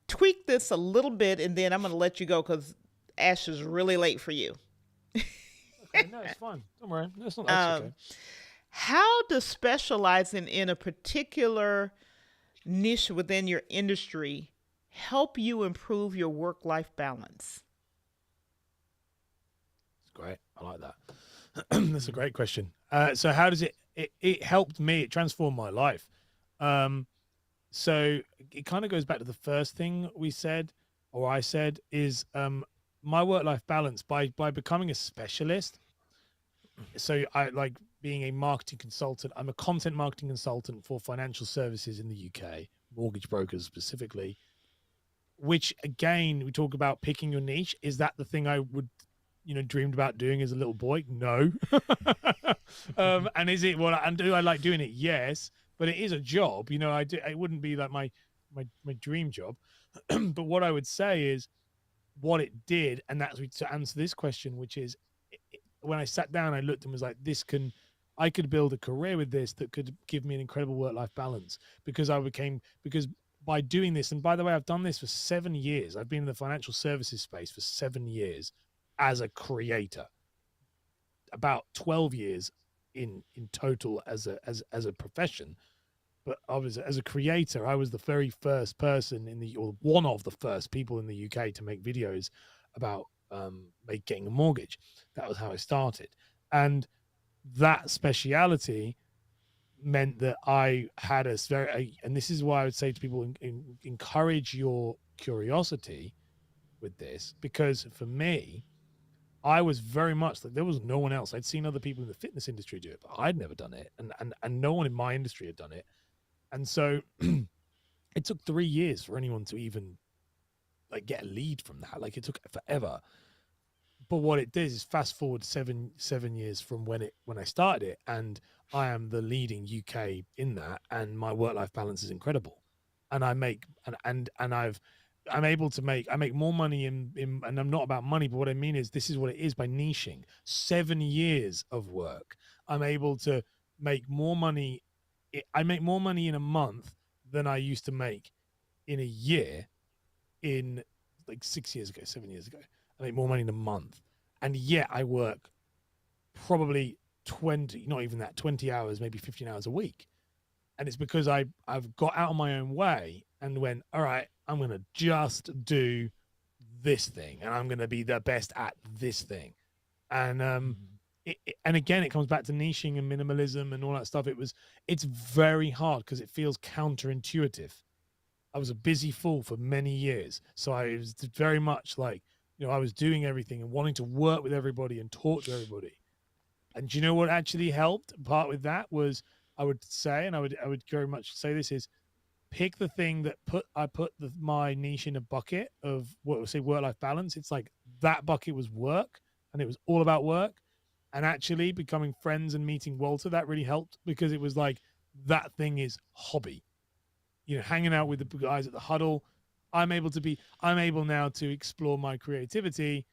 tweak this a little bit, and then I'm going to let you go because Ash is really late for you. Okay, no, it's fine. Don't worry. That's okay. How does specializing in a particular niche within your industry help you improve your work-life balance? It's great. I like that. That's a great question. So how does it helped me, it transformed my life. So it kind of goes back to the first thing we said, or I said, is my work-life balance by becoming a specialist. So I like being a marketing consultant. I'm a content marketing consultant for financial services in the UK, mortgage brokers specifically, which again, we talk about picking your niche. Is that the thing I would, dreamed about doing as a little boy? No. And is it and do I like doing it? Yes, but it is a job. I do. It wouldn't be like my dream job. But what I would say is what it did, and that's to answer this question, which is when I sat down, I looked and was like, I could build a career with this that could give me an incredible work-life balance because by doing this, and by the way, I've done this for 7 years. I've been in the financial services space for 7 years as a creator, about 12 years in total as a profession. But I was, as a creator, I was the very first person or one of the first people in the UK to make videos about getting a mortgage. That was how I started. And that speciality meant that I had and this is why I would say to people, encourage your curiosity with this, because for me, I was very much like, there was no one else. I'd seen other people in the fitness industry do it, but I'd never done it. And no one in my industry had done it. And so it took 3 years for anyone to even get a lead from that. Like, it took forever. But what it did is fast forward seven years from when I started it, and I am the leading UK in that, and my work-life balance is incredible. And I make I'm able to make more money in and I'm not about money, but what I mean is this is what it is by niching. 7 years of work, I'm able to make more money. I make more money in a month than I used to make in a year in 7 years ago. I make more money in a month. And yet I work probably 20 hours, maybe 15 hours a week. And it's because I've got out of my own way and went, all right, I'm going to just do this thing, and I'm going to be the best at this thing. And Mhm. and again, it comes back to niching and minimalism and all that stuff. It's very hard because it feels counterintuitive. I was a busy fool for many years, so I was very much like, I was doing everything and wanting to work with everybody and talk to everybody. And do you know what actually helped? Part with that was, I would say, and I would very much say this is, pick the thing that I put my niche in a bucket of what we say work-life balance. It's like that bucket was work, and it was all about work. And actually becoming friends and meeting Walter, that really helped, because it was like, that thing is hobby. Hanging out with the guys at the huddle. I'm able now to explore my creativity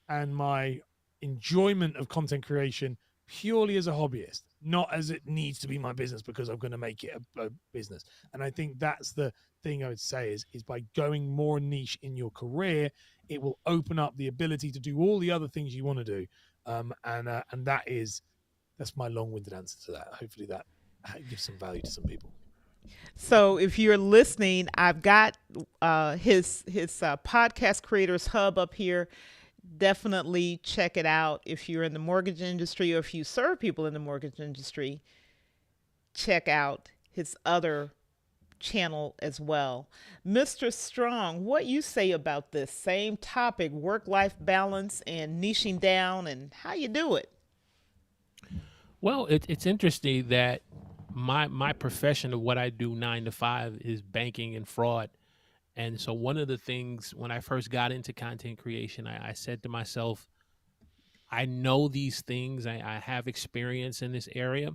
and my enjoyment of content creation purely as a hobbyist, not as it needs to be my business because I'm going to make it a business. And I think that's the thing I would say is by going more niche in your career, it will open up the ability to do all the other things you want to do. And that's my long-winded answer to that. Hopefully that gives some value to some people. So if you're listening, I've got his podcast creators hub up here. Definitely check it out. If you're in the mortgage industry, or if you serve people in the mortgage industry, check out his other channel as well. Mr. Strong, what you say about this same topic, work-life balance and niching down, and how you do it? Well, it's interesting that my profession of what I do 9 to 5 is banking and fraud. And so one of the things when I first got into content creation, I said to myself, I know these things, I have experience in this area,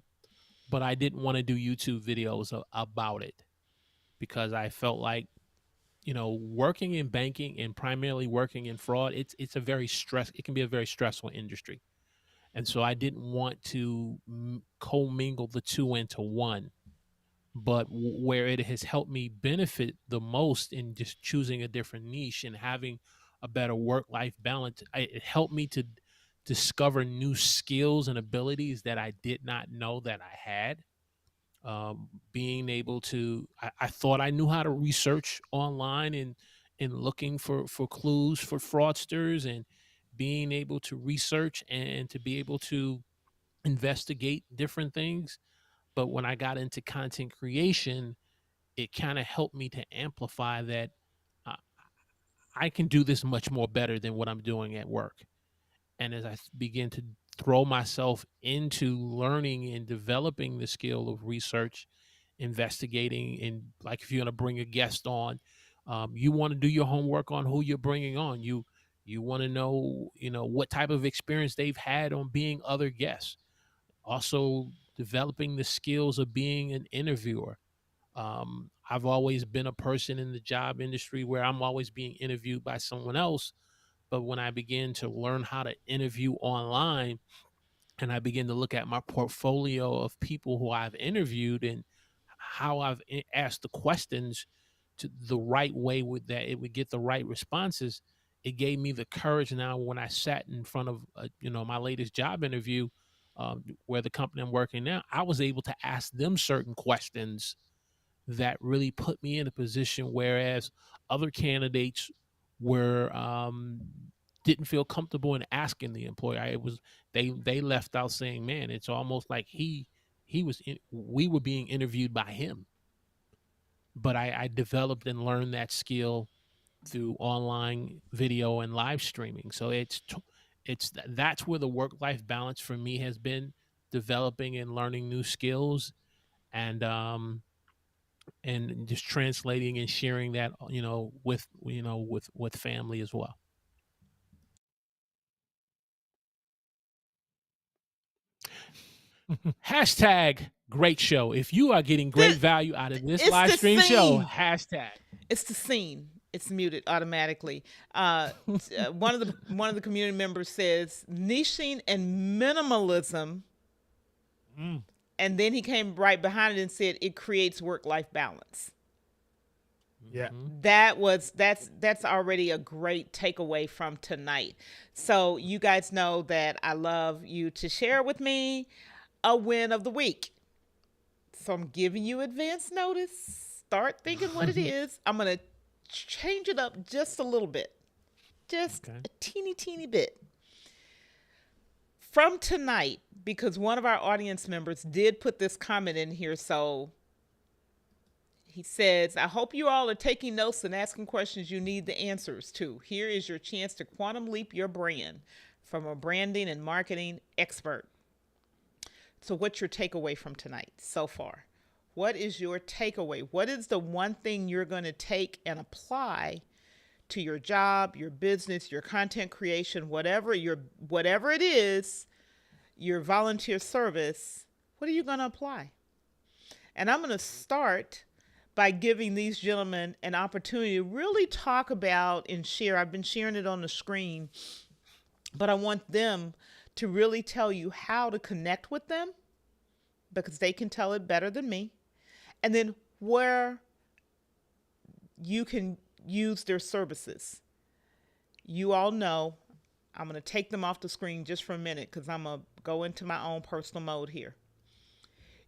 but I didn't want to do YouTube videos about it, because I felt like, working in banking and primarily working in fraud, it can be a very stressful industry. And so I didn't want to commingle the two into one. But where it has helped me benefit the most in just choosing a different niche and having a better work-life balance, it helped me to discover new skills and abilities that I did not know that I had. Being able to, I thought I knew how to research online and looking for clues for fraudsters, and being able to research and to be able to investigate different things. But when I got into content creation, it kind of helped me to amplify that uh, I can do this much more better than what I'm doing at work. And as I begin to throw myself into learning and developing the skill of research, investigating, and like if you're going to bring a guest on, you want to do your homework on who you're bringing on. You want to know, what type of experience they've had on being other guests. Also, developing the skills of being an interviewer. I've always been a person in the job industry where I'm always being interviewed by someone else. But when I began to learn how to interview online, and I began to look at my portfolio of people who I've interviewed and how I've asked the questions to the right way with that it would get the right responses, it gave me the courage now when I sat in front of my latest job interview, where the company I'm working now, I was able to ask them certain questions that really put me in a position, whereas other candidates were didn't feel comfortable in asking the employer. It was they left out saying, "Man, it's almost like we were being interviewed by him." But I developed and learned that skill through online video and live streaming. So that's where the work life balance for me has been, developing and learning new skills, and just translating and sharing that with family as well. Hashtag great show. If you are getting great value out of this It's live the stream show, scene. hashtag. It's the scene. It's muted automatically. One of the community members says niching and minimalism, and then he came right behind it and said it creates work-life balance. Yeah. That's already a great takeaway from tonight. So you guys know that I love you to share with me a win of the week. So I'm giving you advance notice. Start thinking what it is. I'm going to change it up just a little bit. Just Okay. a teeny bit. From tonight, because one of our audience members did put this comment in here, so he says, I hope you all are taking notes and asking questions you need the answers to. Here is your chance to quantum leap your brand from a branding and marketing expert. So, what's your takeaway from tonight so far? What is your takeaway? What is the one thing you're going to take and apply to your job, your business, your content creation, whatever it is, your volunteer service? What are you going to apply? And I'm going to start by giving these gentlemen an opportunity to really talk about and share. I've been sharing it on the screen, but I want them to really tell you how to connect with them because they can tell it better than me. And then where you can use their services. You all know I'm going to take them off the screen just for a minute because I'm going to go into my own personal mode here.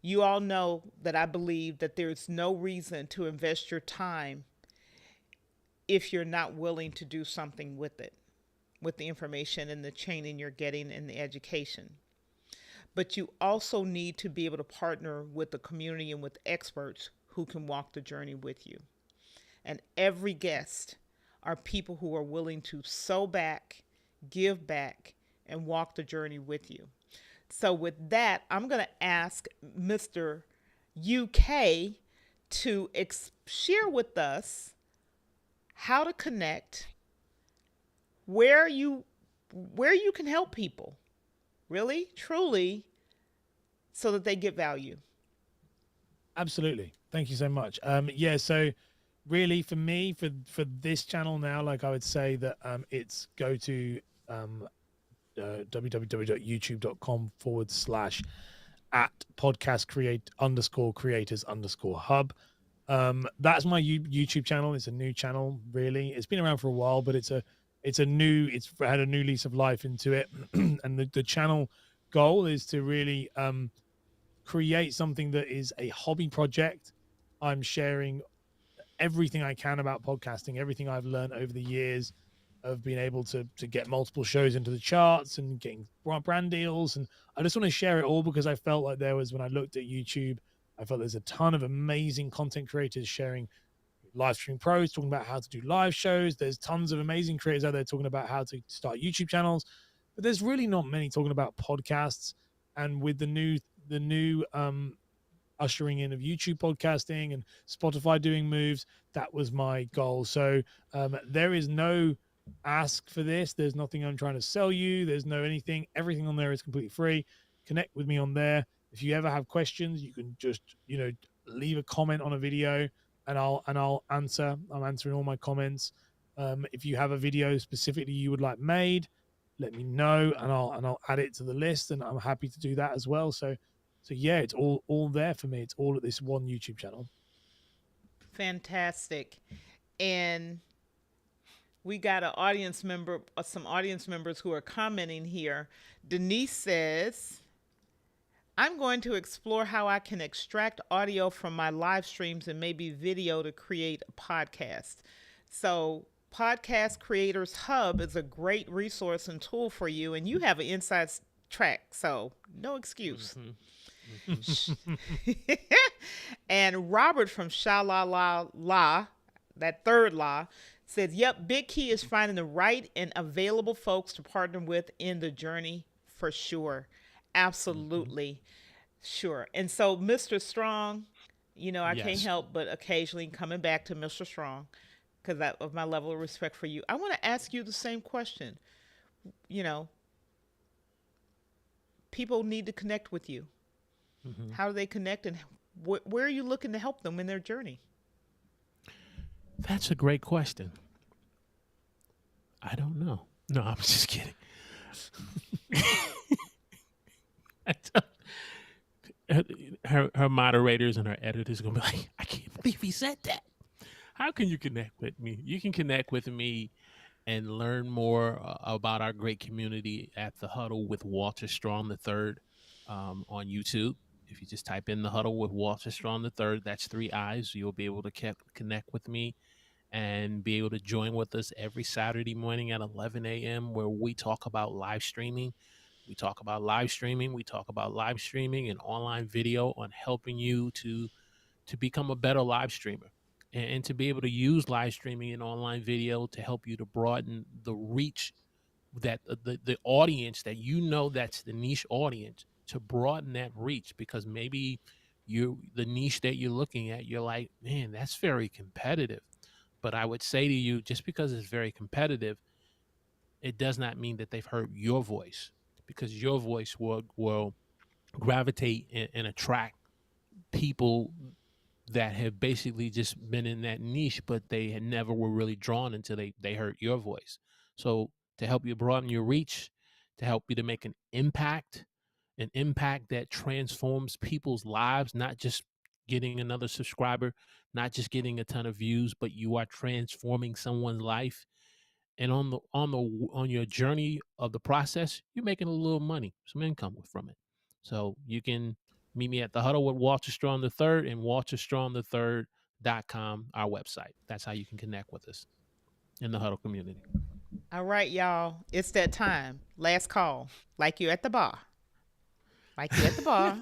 You all know that I believe that there's no reason to invest your time if you're not willing to do something with it, with the information and the training you're getting and the education. But you also need to be able to partner with the community and with experts who can walk the journey with you. And every guest are people who are willing to sow back, give back, and walk the journey with you. So with that, I'm going to ask Mr. UK to share with us how to connect, where you can help people, really, truly, so that they get value. Absolutely. Thank you so much. Yeah, so really for me, for this channel now, like I would say that it's go to www.youtube.com/@podcastcreators_hub. That's my YouTube channel. It's a new channel, really. It's been around for a while, but it's had a new lease of life into it. And the channel goal is to really create something that is a hobby project. I'm sharing everything I can about podcasting, everything I've learned over the years of being able to get multiple shows into the charts and getting brand deals. And I just want to share it all because I felt like when I looked at YouTube, I felt there's a ton of amazing content creators sharing Livestream Pros, talking about how to do live shows. There's tons of amazing creators out there talking about how to start YouTube channels, but there's really not many talking about podcasts. And with the new ushering in of YouTube podcasting and Spotify doing moves, that was my goal. So there is no ask for this. There's nothing I'm trying to sell you. There's no anything. Everything on there is completely free. Connect with me on there. If you ever have questions, you can just leave a comment on a video and I'll answer. I'm answering all my comments. If you have a video specifically you would like made, let me know and I'll add it to the list, and I'm happy to do that as well. So yeah, it's all there for me. It's all at this one YouTube channel. Fantastic. And we got some audience members who are commenting here. Denise says, I'm going to explore how I can extract audio from my live streams and maybe video to create a podcast. So Podcast Creators Hub is a great resource and tool for you, and you have an inside track, so no excuse. Mm-hmm. And Robert from Sha La La La, that third La, says, yep, big key is finding the right and available folks to partner with in the journey for sure. Absolutely. Sure. And so Mr. Strong, I can't help but occasionally coming back to Mr. Strong because of my level of respect for you. I want to ask you the same question. People need to connect with you. Mm-hmm. How do they connect, and where are you looking to help them in their journey? That's a great question. I don't know. No, I'm just kidding. Her moderators and her editors are going to be like, I can't believe he said that. How can you connect with me? You can connect with me and learn more about our great community at The Huddle with Walter Strong III on YouTube. If you just type in The Huddle with Walter Strong III, that's 3 I's. You'll be able to connect with me and be able to join with us every Saturday morning at 11 a.m. where we talk about live streaming. We talk about live streaming. We talk about live streaming and online video on helping you to become a better live streamer and to be able to use live streaming and online video to help you to broaden the reach that the audience that that's the niche audience, to broaden that reach, because maybe the niche that you're looking at, you're like, man, that's very competitive. But I would say to you, just because it's very competitive, it does not mean that they've heard your voice, because your voice will gravitate and attract people that have basically just been in that niche, but they had never were really drawn until they heard your voice. So to help you broaden your reach, to help you to make an impact that transforms people's lives, not just getting another subscriber, not just getting a ton of views, but you are transforming someone's life. And on your journey of the process, you're making a little money, some income from it. So you can meet me at the Huddle with Walter Strong III and walterstrong3rd.com, our website. That's how you can connect with us in the Huddle community. All right, y'all. It's that time. Last call. Like you at the bar. Like you at the bar.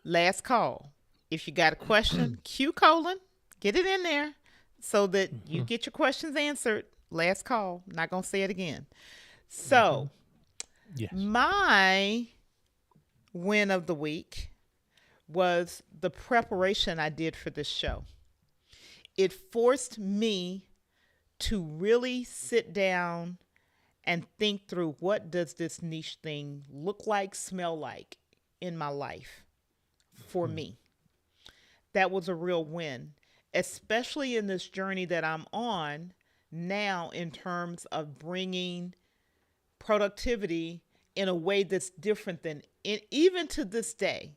Last call. If you got a question, Q colon, get it in there so that you get your questions answered. Last call. Not going to say it again. So, Yes. my win of the week was the preparation I did for this show. It forced me to really sit down and think through, what does this niche thing look like, smell like in my life for me. That was a real win, especially in this journey that I'm on now in terms of bringing productivity in a way that's different than even to this day.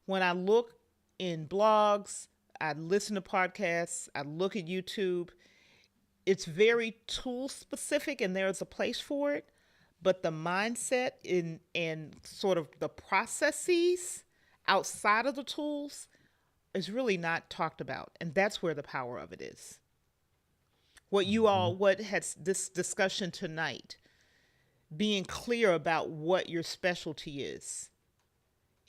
When I look in blogs, I listen to podcasts, I look at YouTube, it's very tool specific and there's a place for it, but the mindset and sort of the processes outside of the tools is really not talked about. And that's where the power of it is. What has this discussion tonight, being clear about what your specialty is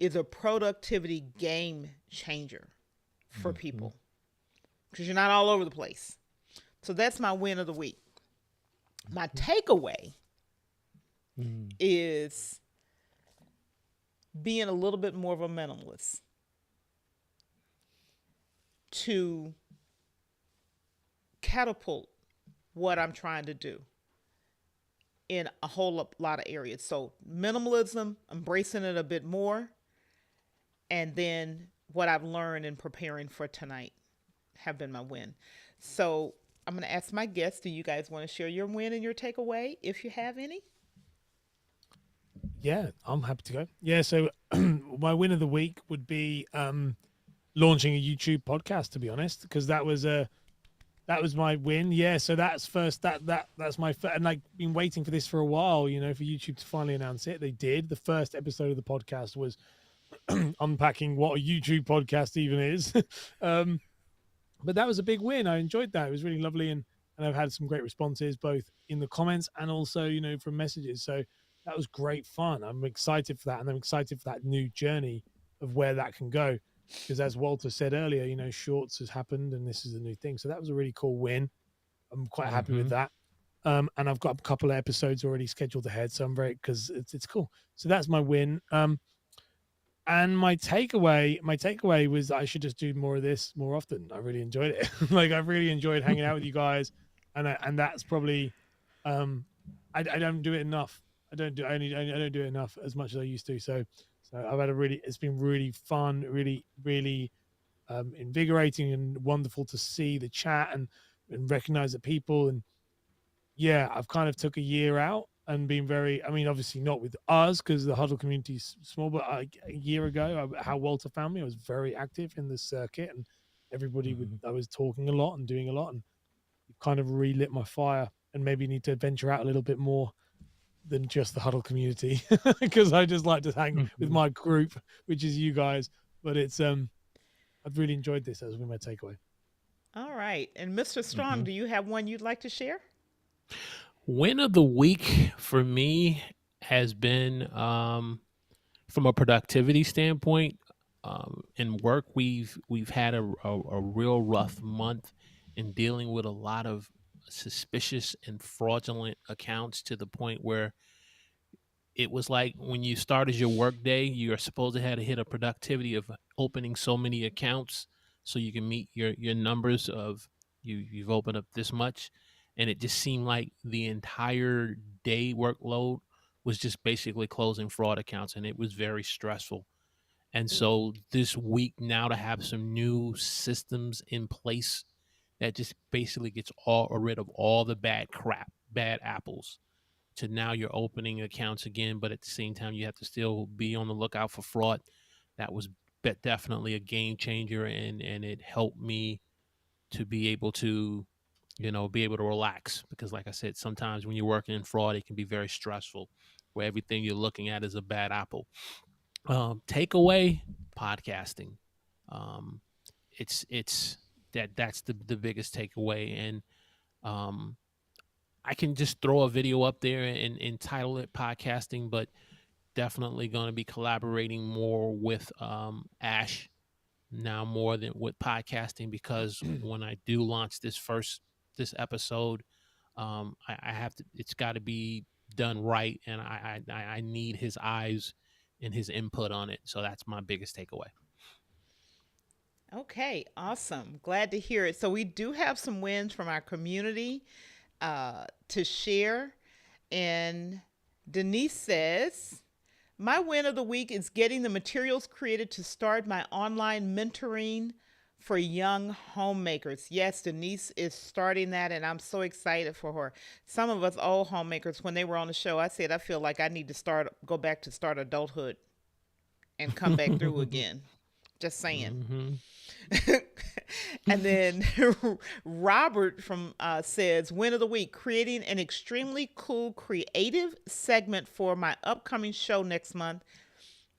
a productivity game changer for people, because you're not all over the place. So that's my win of the week. My takeaway is being a little bit more of a minimalist, to catapult what I'm trying to do in a whole lot of areas. So minimalism, embracing it a bit more, and then what I've learned in preparing for tonight have been my win. So I'm going to ask my guests, do you guys want to share your win and your takeaway, if you have any? Yeah, I'm happy to go. Yeah, so my win of the week would be launching a YouTube podcast, to be honest, because that was my win. Yeah, so that's my and I've been waiting for this for a while, for YouTube to finally announce it. They did. The first episode of the podcast was unpacking what a YouTube podcast even is. But that was a big win. I enjoyed that. It was really lovely, and I've had some great responses, both in the comments and also, from messages. So that was great fun. I'm excited for that, and I'm excited for that new journey of where that can go. Because as Walter said earlier, Shorts has happened, and this is a new thing. So that was a really cool win. I'm quite happy with that. And I've got a couple of episodes already scheduled ahead, so I'm because it's cool. So that's my win. And my takeaway was I should just do more of this more often. I really enjoyed it. Like, I really enjoyed hanging out with you guys, and that's probably I don't do it enough. I don't do it enough as much as I used to. So I've had it's been really fun, really, really invigorating and wonderful to see the chat and recognize the people. And yeah, I've kind of took a year out and been obviously not with us because the Huddle community is small, but a year ago, how Walter found me, I was very active in the circuit, and everybody I was talking a lot and doing a lot, and it kind of relit my fire, and maybe need to venture out a little bit more than just the Huddle community, because I just like to hang with my group, which is you guys. But it's I've really enjoyed this. That was my takeaway. All right. And Mr. Strong, Hmm. do you have one you'd like to share? Win of the week for me has been from a productivity standpoint. In work, we've had a real rough month in dealing with a lot of suspicious and fraudulent accounts to the point where it was like when you started your work day, you're supposed to have to hit a productivity of opening so many accounts so you can meet your numbers of you've opened up this much, and it just seemed like the entire day workload was just basically closing fraud accounts, and it was very stressful. And so this week now to have some new systems in place that just basically gets all rid of all the bad crap, bad apples, to now you're opening accounts again, but at the same time you have to still be on the lookout for fraud. That was definitely a game changer, and it helped me to be able to be able to relax, because like I said, sometimes when you're working in fraud it can be very stressful where everything you're looking at is a bad apple. Takeaway: podcasting. um, it's that's the biggest takeaway. And um, I can just throw a video up there and entitle it podcasting, but definitely going to be collaborating more with Ash now more than with podcasting, because when I do launch this episode, I have to. It's got to be done right, and I need his eyes and his input on it. So that's my biggest takeaway. Okay, awesome. Glad to hear it. So we do have some wins from our community to share. And Denise says, my win of the week is getting the materials created to start my online mentoring for young homemakers. Yes, Denise is starting that, and I'm so excited for her. Some of us old homemakers, when they were on the show, I said I feel like I need to go back to start adulthood and come back through again. Just saying. Hmm. And then Robert from says, win of the week, creating an extremely cool creative segment for my upcoming show next month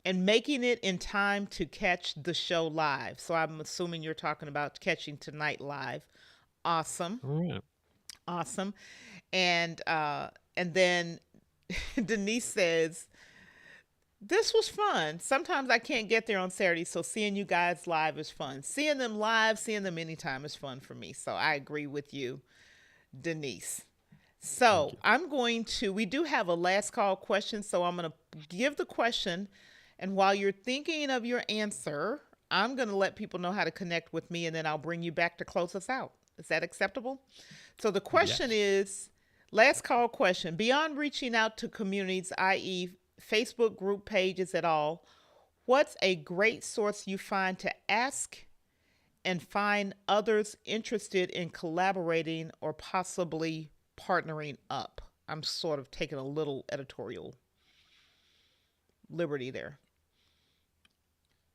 and making it in time to catch the show live. So I'm assuming you're talking about catching tonight live. Awesome. All right. Awesome. And then Denise says, this was fun. Sometimes I can't get there on Saturday, so seeing you guys live is fun. Seeing them live, seeing them anytime is fun for me. So I agree with you, Denise. Thank So you. we do have a last call question. So I'm going to give the question. And while you're thinking of your answer, I'm going to let people know how to connect with me, and then I'll bring you back to close us out. Is that acceptable? So the question Yes. is, last call question. Beyond reaching out to communities, i.e., Facebook group pages at all, what's a great source you find to ask and find others interested in collaborating or possibly partnering up? I'm sort of taking a little editorial liberty there.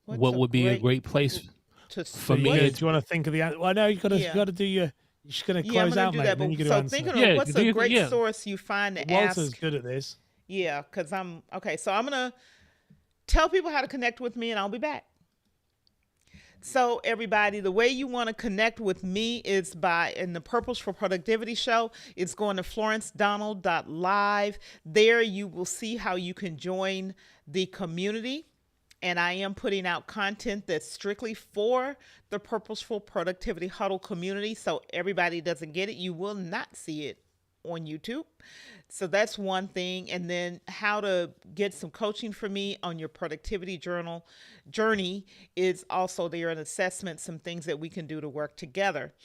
What's What a would be a great great place to So for you me? what go, is do you want to think of the answer? Well, no, you yeah. got to do your. You're just going to Yeah, I'm close gonna out, do mate, that. and then you But got to so answer. thinking of Yeah, what's do a you, great yeah. source you find to Walter's ask. good at this. Yeah, because I'm okay. So I'm gonna tell people how to connect with me, and I'll be back. So, everybody, the way you want to connect with me is by in the Purpose for Productivity show. It's going to florencedonald.live. There you will see how you can join the community. And I am putting out content that's strictly for the Purposeful Productivity Huddle community. So, everybody doesn't get it. You will not see it on YouTube. So that's one thing. And then how to get some coaching for me on your productivity journal journey is also there, an assessment, some things that we can do to work together.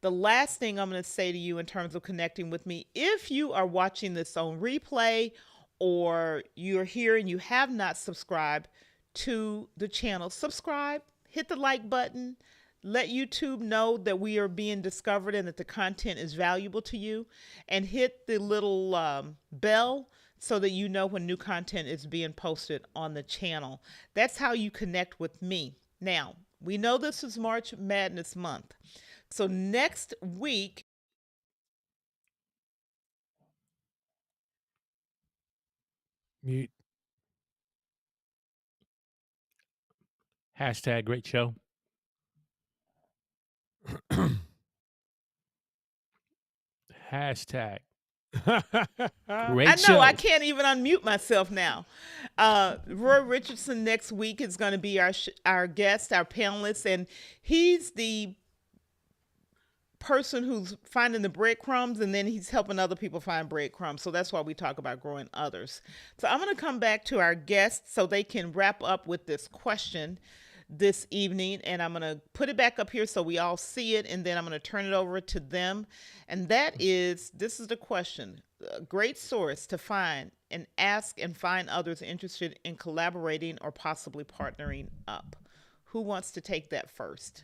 The last thing I'm going to say to you in terms of connecting with me, if you are watching this on replay or you're here and you have not subscribed to the channel, subscribe, hit the like button, let YouTube know that we are being discovered and that the content is valuable to you, and hit the little bell so that you know when new content is being posted on the channel. That's how you connect with me. Now, we know this is March Madness month. So next week, Mute. Hashtag great show. Hashtag. I Great know I show. can't even unmute myself now. Roy Richardson next week is going to be our guest, our panelist, and he's the person who's finding the breadcrumbs and then he's helping other people find breadcrumbs. So that's why we talk about growing others. So I'm going to come back to our guests so they can wrap up with this question this evening, and I'm going to put it back up here so we all see it, and then I'm going to turn it over to them. And that is, this is the question: a great source to find and ask and find others interested in collaborating or possibly partnering up. Who wants to take that first?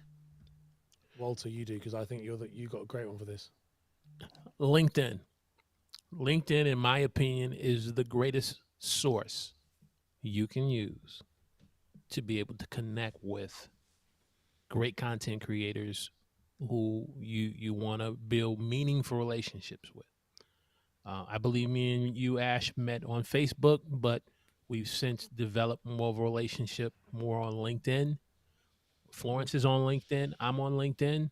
Walter, you do, because I think you got a great one for this. LinkedIn. LinkedIn, in my opinion, is the greatest source you can use to be able to connect with great content creators who you want to build meaningful relationships with. I believe me and you, Ash, met on Facebook, but we've since developed more of a relationship more on LinkedIn. Florence is on LinkedIn. I'm on LinkedIn.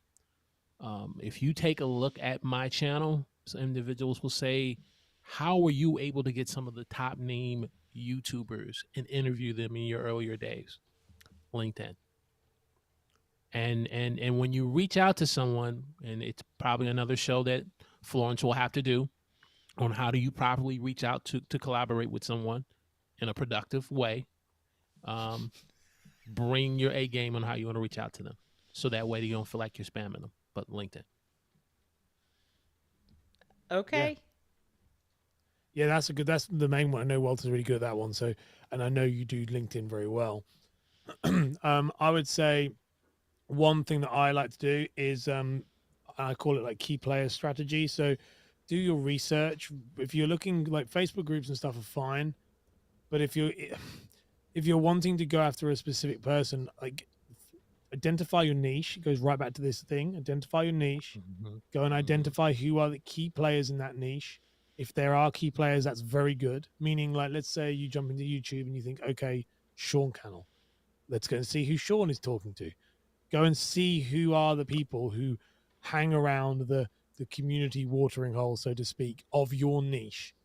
If you take a look at my channel, some individuals will say, how were you able to get some of the top name YouTubers and interview them in your earlier days? LinkedIn. And when you reach out to someone, and it's probably another show that Florence will have to do on how do you properly reach out to collaborate with someone in a productive way. Bring your A game on how you want to reach out to them, so that way you don't feel like you're spamming them. But LinkedIn. Okay. Yeah, that's that's the main one. I know Walter's really good at that one. So, and I know you do LinkedIn very well. I would say one thing that I like to do is I call it like key player strategy. So do your research. If you're looking, like, Facebook groups and stuff are fine, but if you're wanting to go after a specific person, like, identify your niche. It goes right back to this thing. Identify your niche. Go and identify who are the key players in that niche. If there are key players, that's very good. Meaning, like, let's say you jump into YouTube and you think, okay, Sean Cannell. Let's go and see who Sean is talking to. Go and see who are the people who hang around the community watering hole, so to speak, of your niche.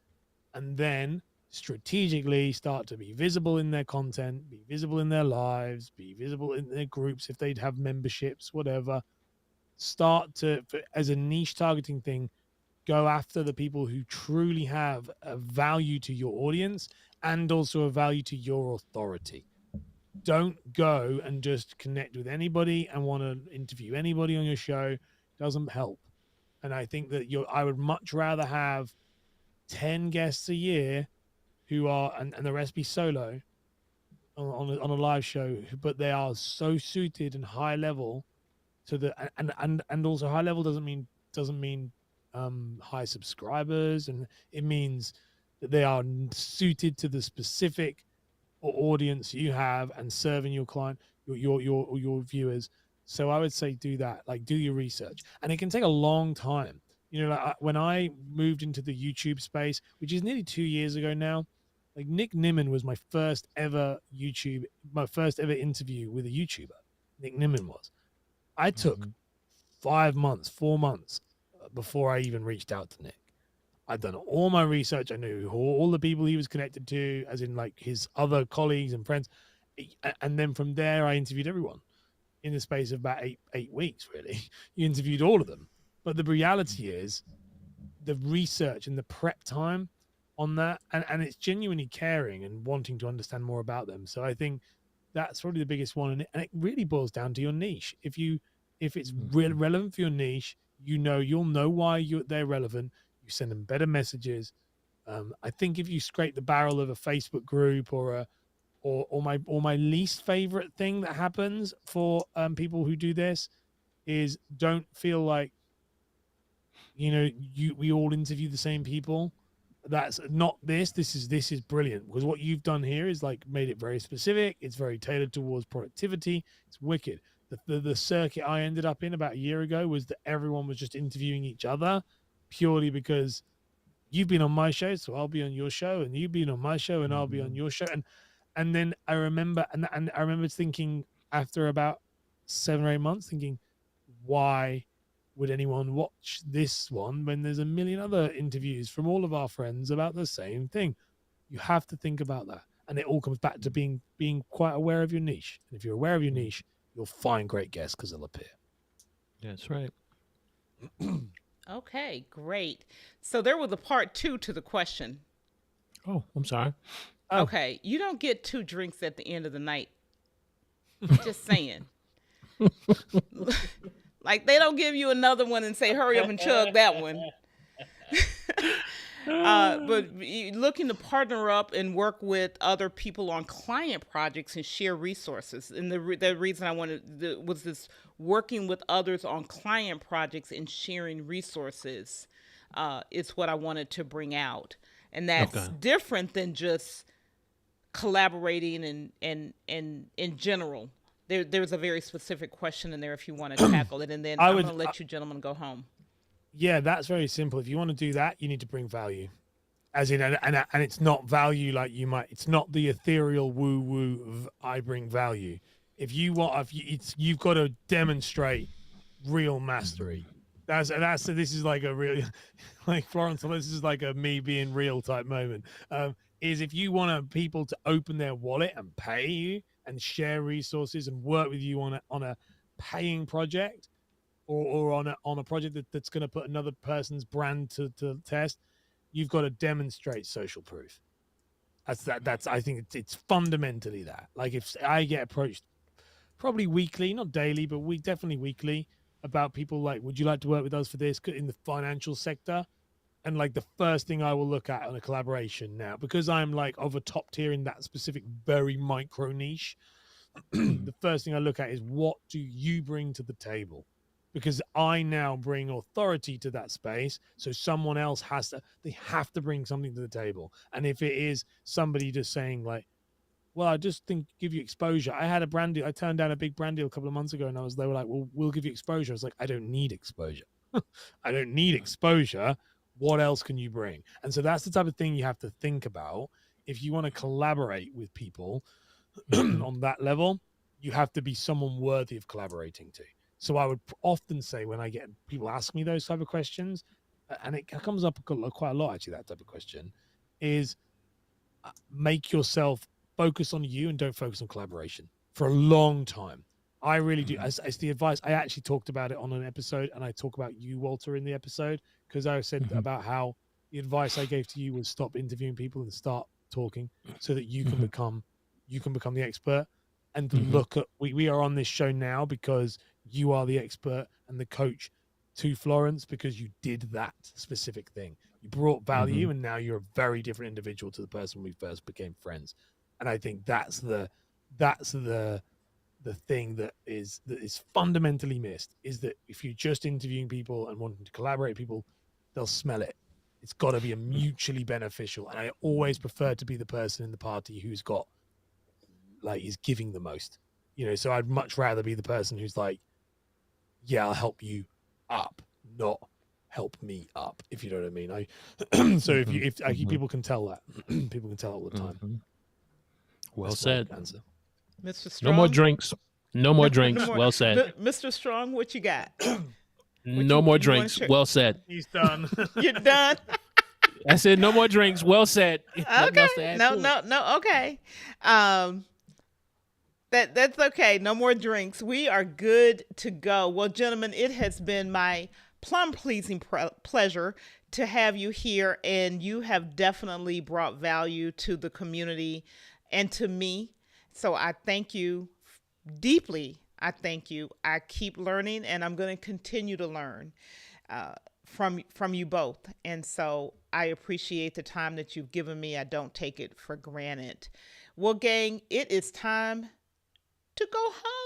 And then strategically start to be visible in their content, be visible in their lives, be visible in their groups if they'd have memberships, whatever. Start to, as a niche targeting thing, go after the people who truly have a value to your audience and also a value to your authority. Don't go and just connect with anybody and want to interview anybody on your show. Doesn't help. And I think that I would much rather have 10 guests a year who are, and the rest be solo on a live show, but they are so suited and high level to the, and also high level doesn't mean high subscribers, and it means that they are suited to the specific audience you have and serving your client, your viewers. So I would say do that, like, do your research, and it can take a long time. You know, like, when I moved into the YouTube space, which is nearly 2 years ago now, like, Nick Nimmin was my first ever interview with a YouTuber. Nick Nimmin was. I took 4 months before I even reached out to Nick. I'd done all my research. I knew all the people he was connected to, as in, like, his other colleagues and friends. And then from there, I interviewed everyone in the space of about eight weeks, really. You interviewed all of them. But the reality is the research and the prep time on that, and it's genuinely caring and wanting to understand more about them. So I think that's probably the biggest one. And it really boils down to your niche. If it's relevant for your niche, you'll know why they're relevant. You send them better messages. I think if you scrape the barrel of a Facebook group or my least favorite thing that happens for people who do this is, don't feel like, we all interview the same people. That's not this. This is brilliant, because what you've done here is, like, made it very specific. It's very tailored towards productivity. It's wicked. The circuit I ended up in about a year ago was that everyone was just interviewing each other purely because you've been on my show, so I'll be on your show, and you've been on my show, and I'll be on your show. And then I remember, and I remember thinking after about 7 or 8 months, thinking, why would anyone watch this one when there's a million other interviews from all of our friends about the same thing? You have to think about that. And it all comes back to being quite aware of your niche. And if you're aware of your niche, you'll find great guests because they'll appear. That's right. Okay, great. So there was a part 2 to the question. Oh, I'm sorry. Oh. Okay, you don't get 2 drinks at the end of the night. Just saying. Like they don't give you another one and say, hurry up and chug that one. But looking to partner up and work with other people on client projects and share resources. And the reason I wanted was this working with others on client projects and sharing resources is what I wanted to bring out. And that's different than just collaborating and in general. There's a very specific question in there if you want to tackle it. And then I'm going to let you gentlemen go home. Yeah, that's very simple. If you want to do that, you need to bring value. As in, and it's not value like you might, it's not the ethereal woo-woo, I bring value. If you want, you've got to demonstrate real mastery. This is like a really, like Florence, this is like a me being real type moment. Is if you want people to open their wallet and pay you and share resources and work with you on a paying project, or on a project that's going to put another person's brand to test, you've got to demonstrate social proof. That's I think it's fundamentally that. Like if I get approached probably weekly, not daily, but definitely weekly, about people like, would you like to work with us for this in the financial sector? And like the first thing I will look at on a collaboration now, because I'm like of a top tier in that specific very micro niche, the first thing I look at is what do you bring to the table? Because I now bring authority to that space. So someone else they have to bring something to the table. And if it is somebody just saying like, well, I just think give you exposure. I had a brand deal. I turned down a big brand deal a couple of months ago and they were like, well, we'll give you exposure. I was like, I don't need exposure. I don't need exposure. What else can you bring? And so that's the type of thing you have to think about. If you want to collaborate with people on that level, you have to be someone worthy of collaborating to. So I would often say when I get people ask me those type of questions, and it comes up quite a lot, actually, that type of question, is make yourself focus on you and don't focus on collaboration for a long time. I really do. As the advice, I actually talked about it on an episode, and I talk about you, Walter, in the episode, because I said about how the advice I gave to you was stop interviewing people and start talking so that you can become the expert. And look at, we are on this show now because you are the expert and the coach to Florence, because you did that specific thing. You brought value, and now you're a very different individual to the person we first became friends. And I think that's the thing that is fundamentally missed, is that if you're just interviewing people and wanting to collaborate with people, they'll smell it. It's got to be a mutually beneficial. And I always prefer to be the person in the party who's got, like, is giving the most, so I'd much rather be the person who's like, yeah, I'll help you up, not help me up, if you know what I mean. So if people can tell that, people can tell all the time. Well That's said. Answer. Mr. Strong? No more drinks. No more drinks. Well said. Mr. Strong, what you got? No more drinks. Well said. He's done. You're done? I said no more drinks. Well said. Okay. No. Okay. That's okay. No more drinks. We are good to go. Well, gentlemen, it has been my plum-pleasing pleasure to have you here, and you have definitely brought value to the community and to me. So I thank you deeply. I thank you. I keep learning, and I'm going to continue to learn from you both. And so I appreciate the time that you've given me. I don't take it for granted. Well, gang, it is time to go home.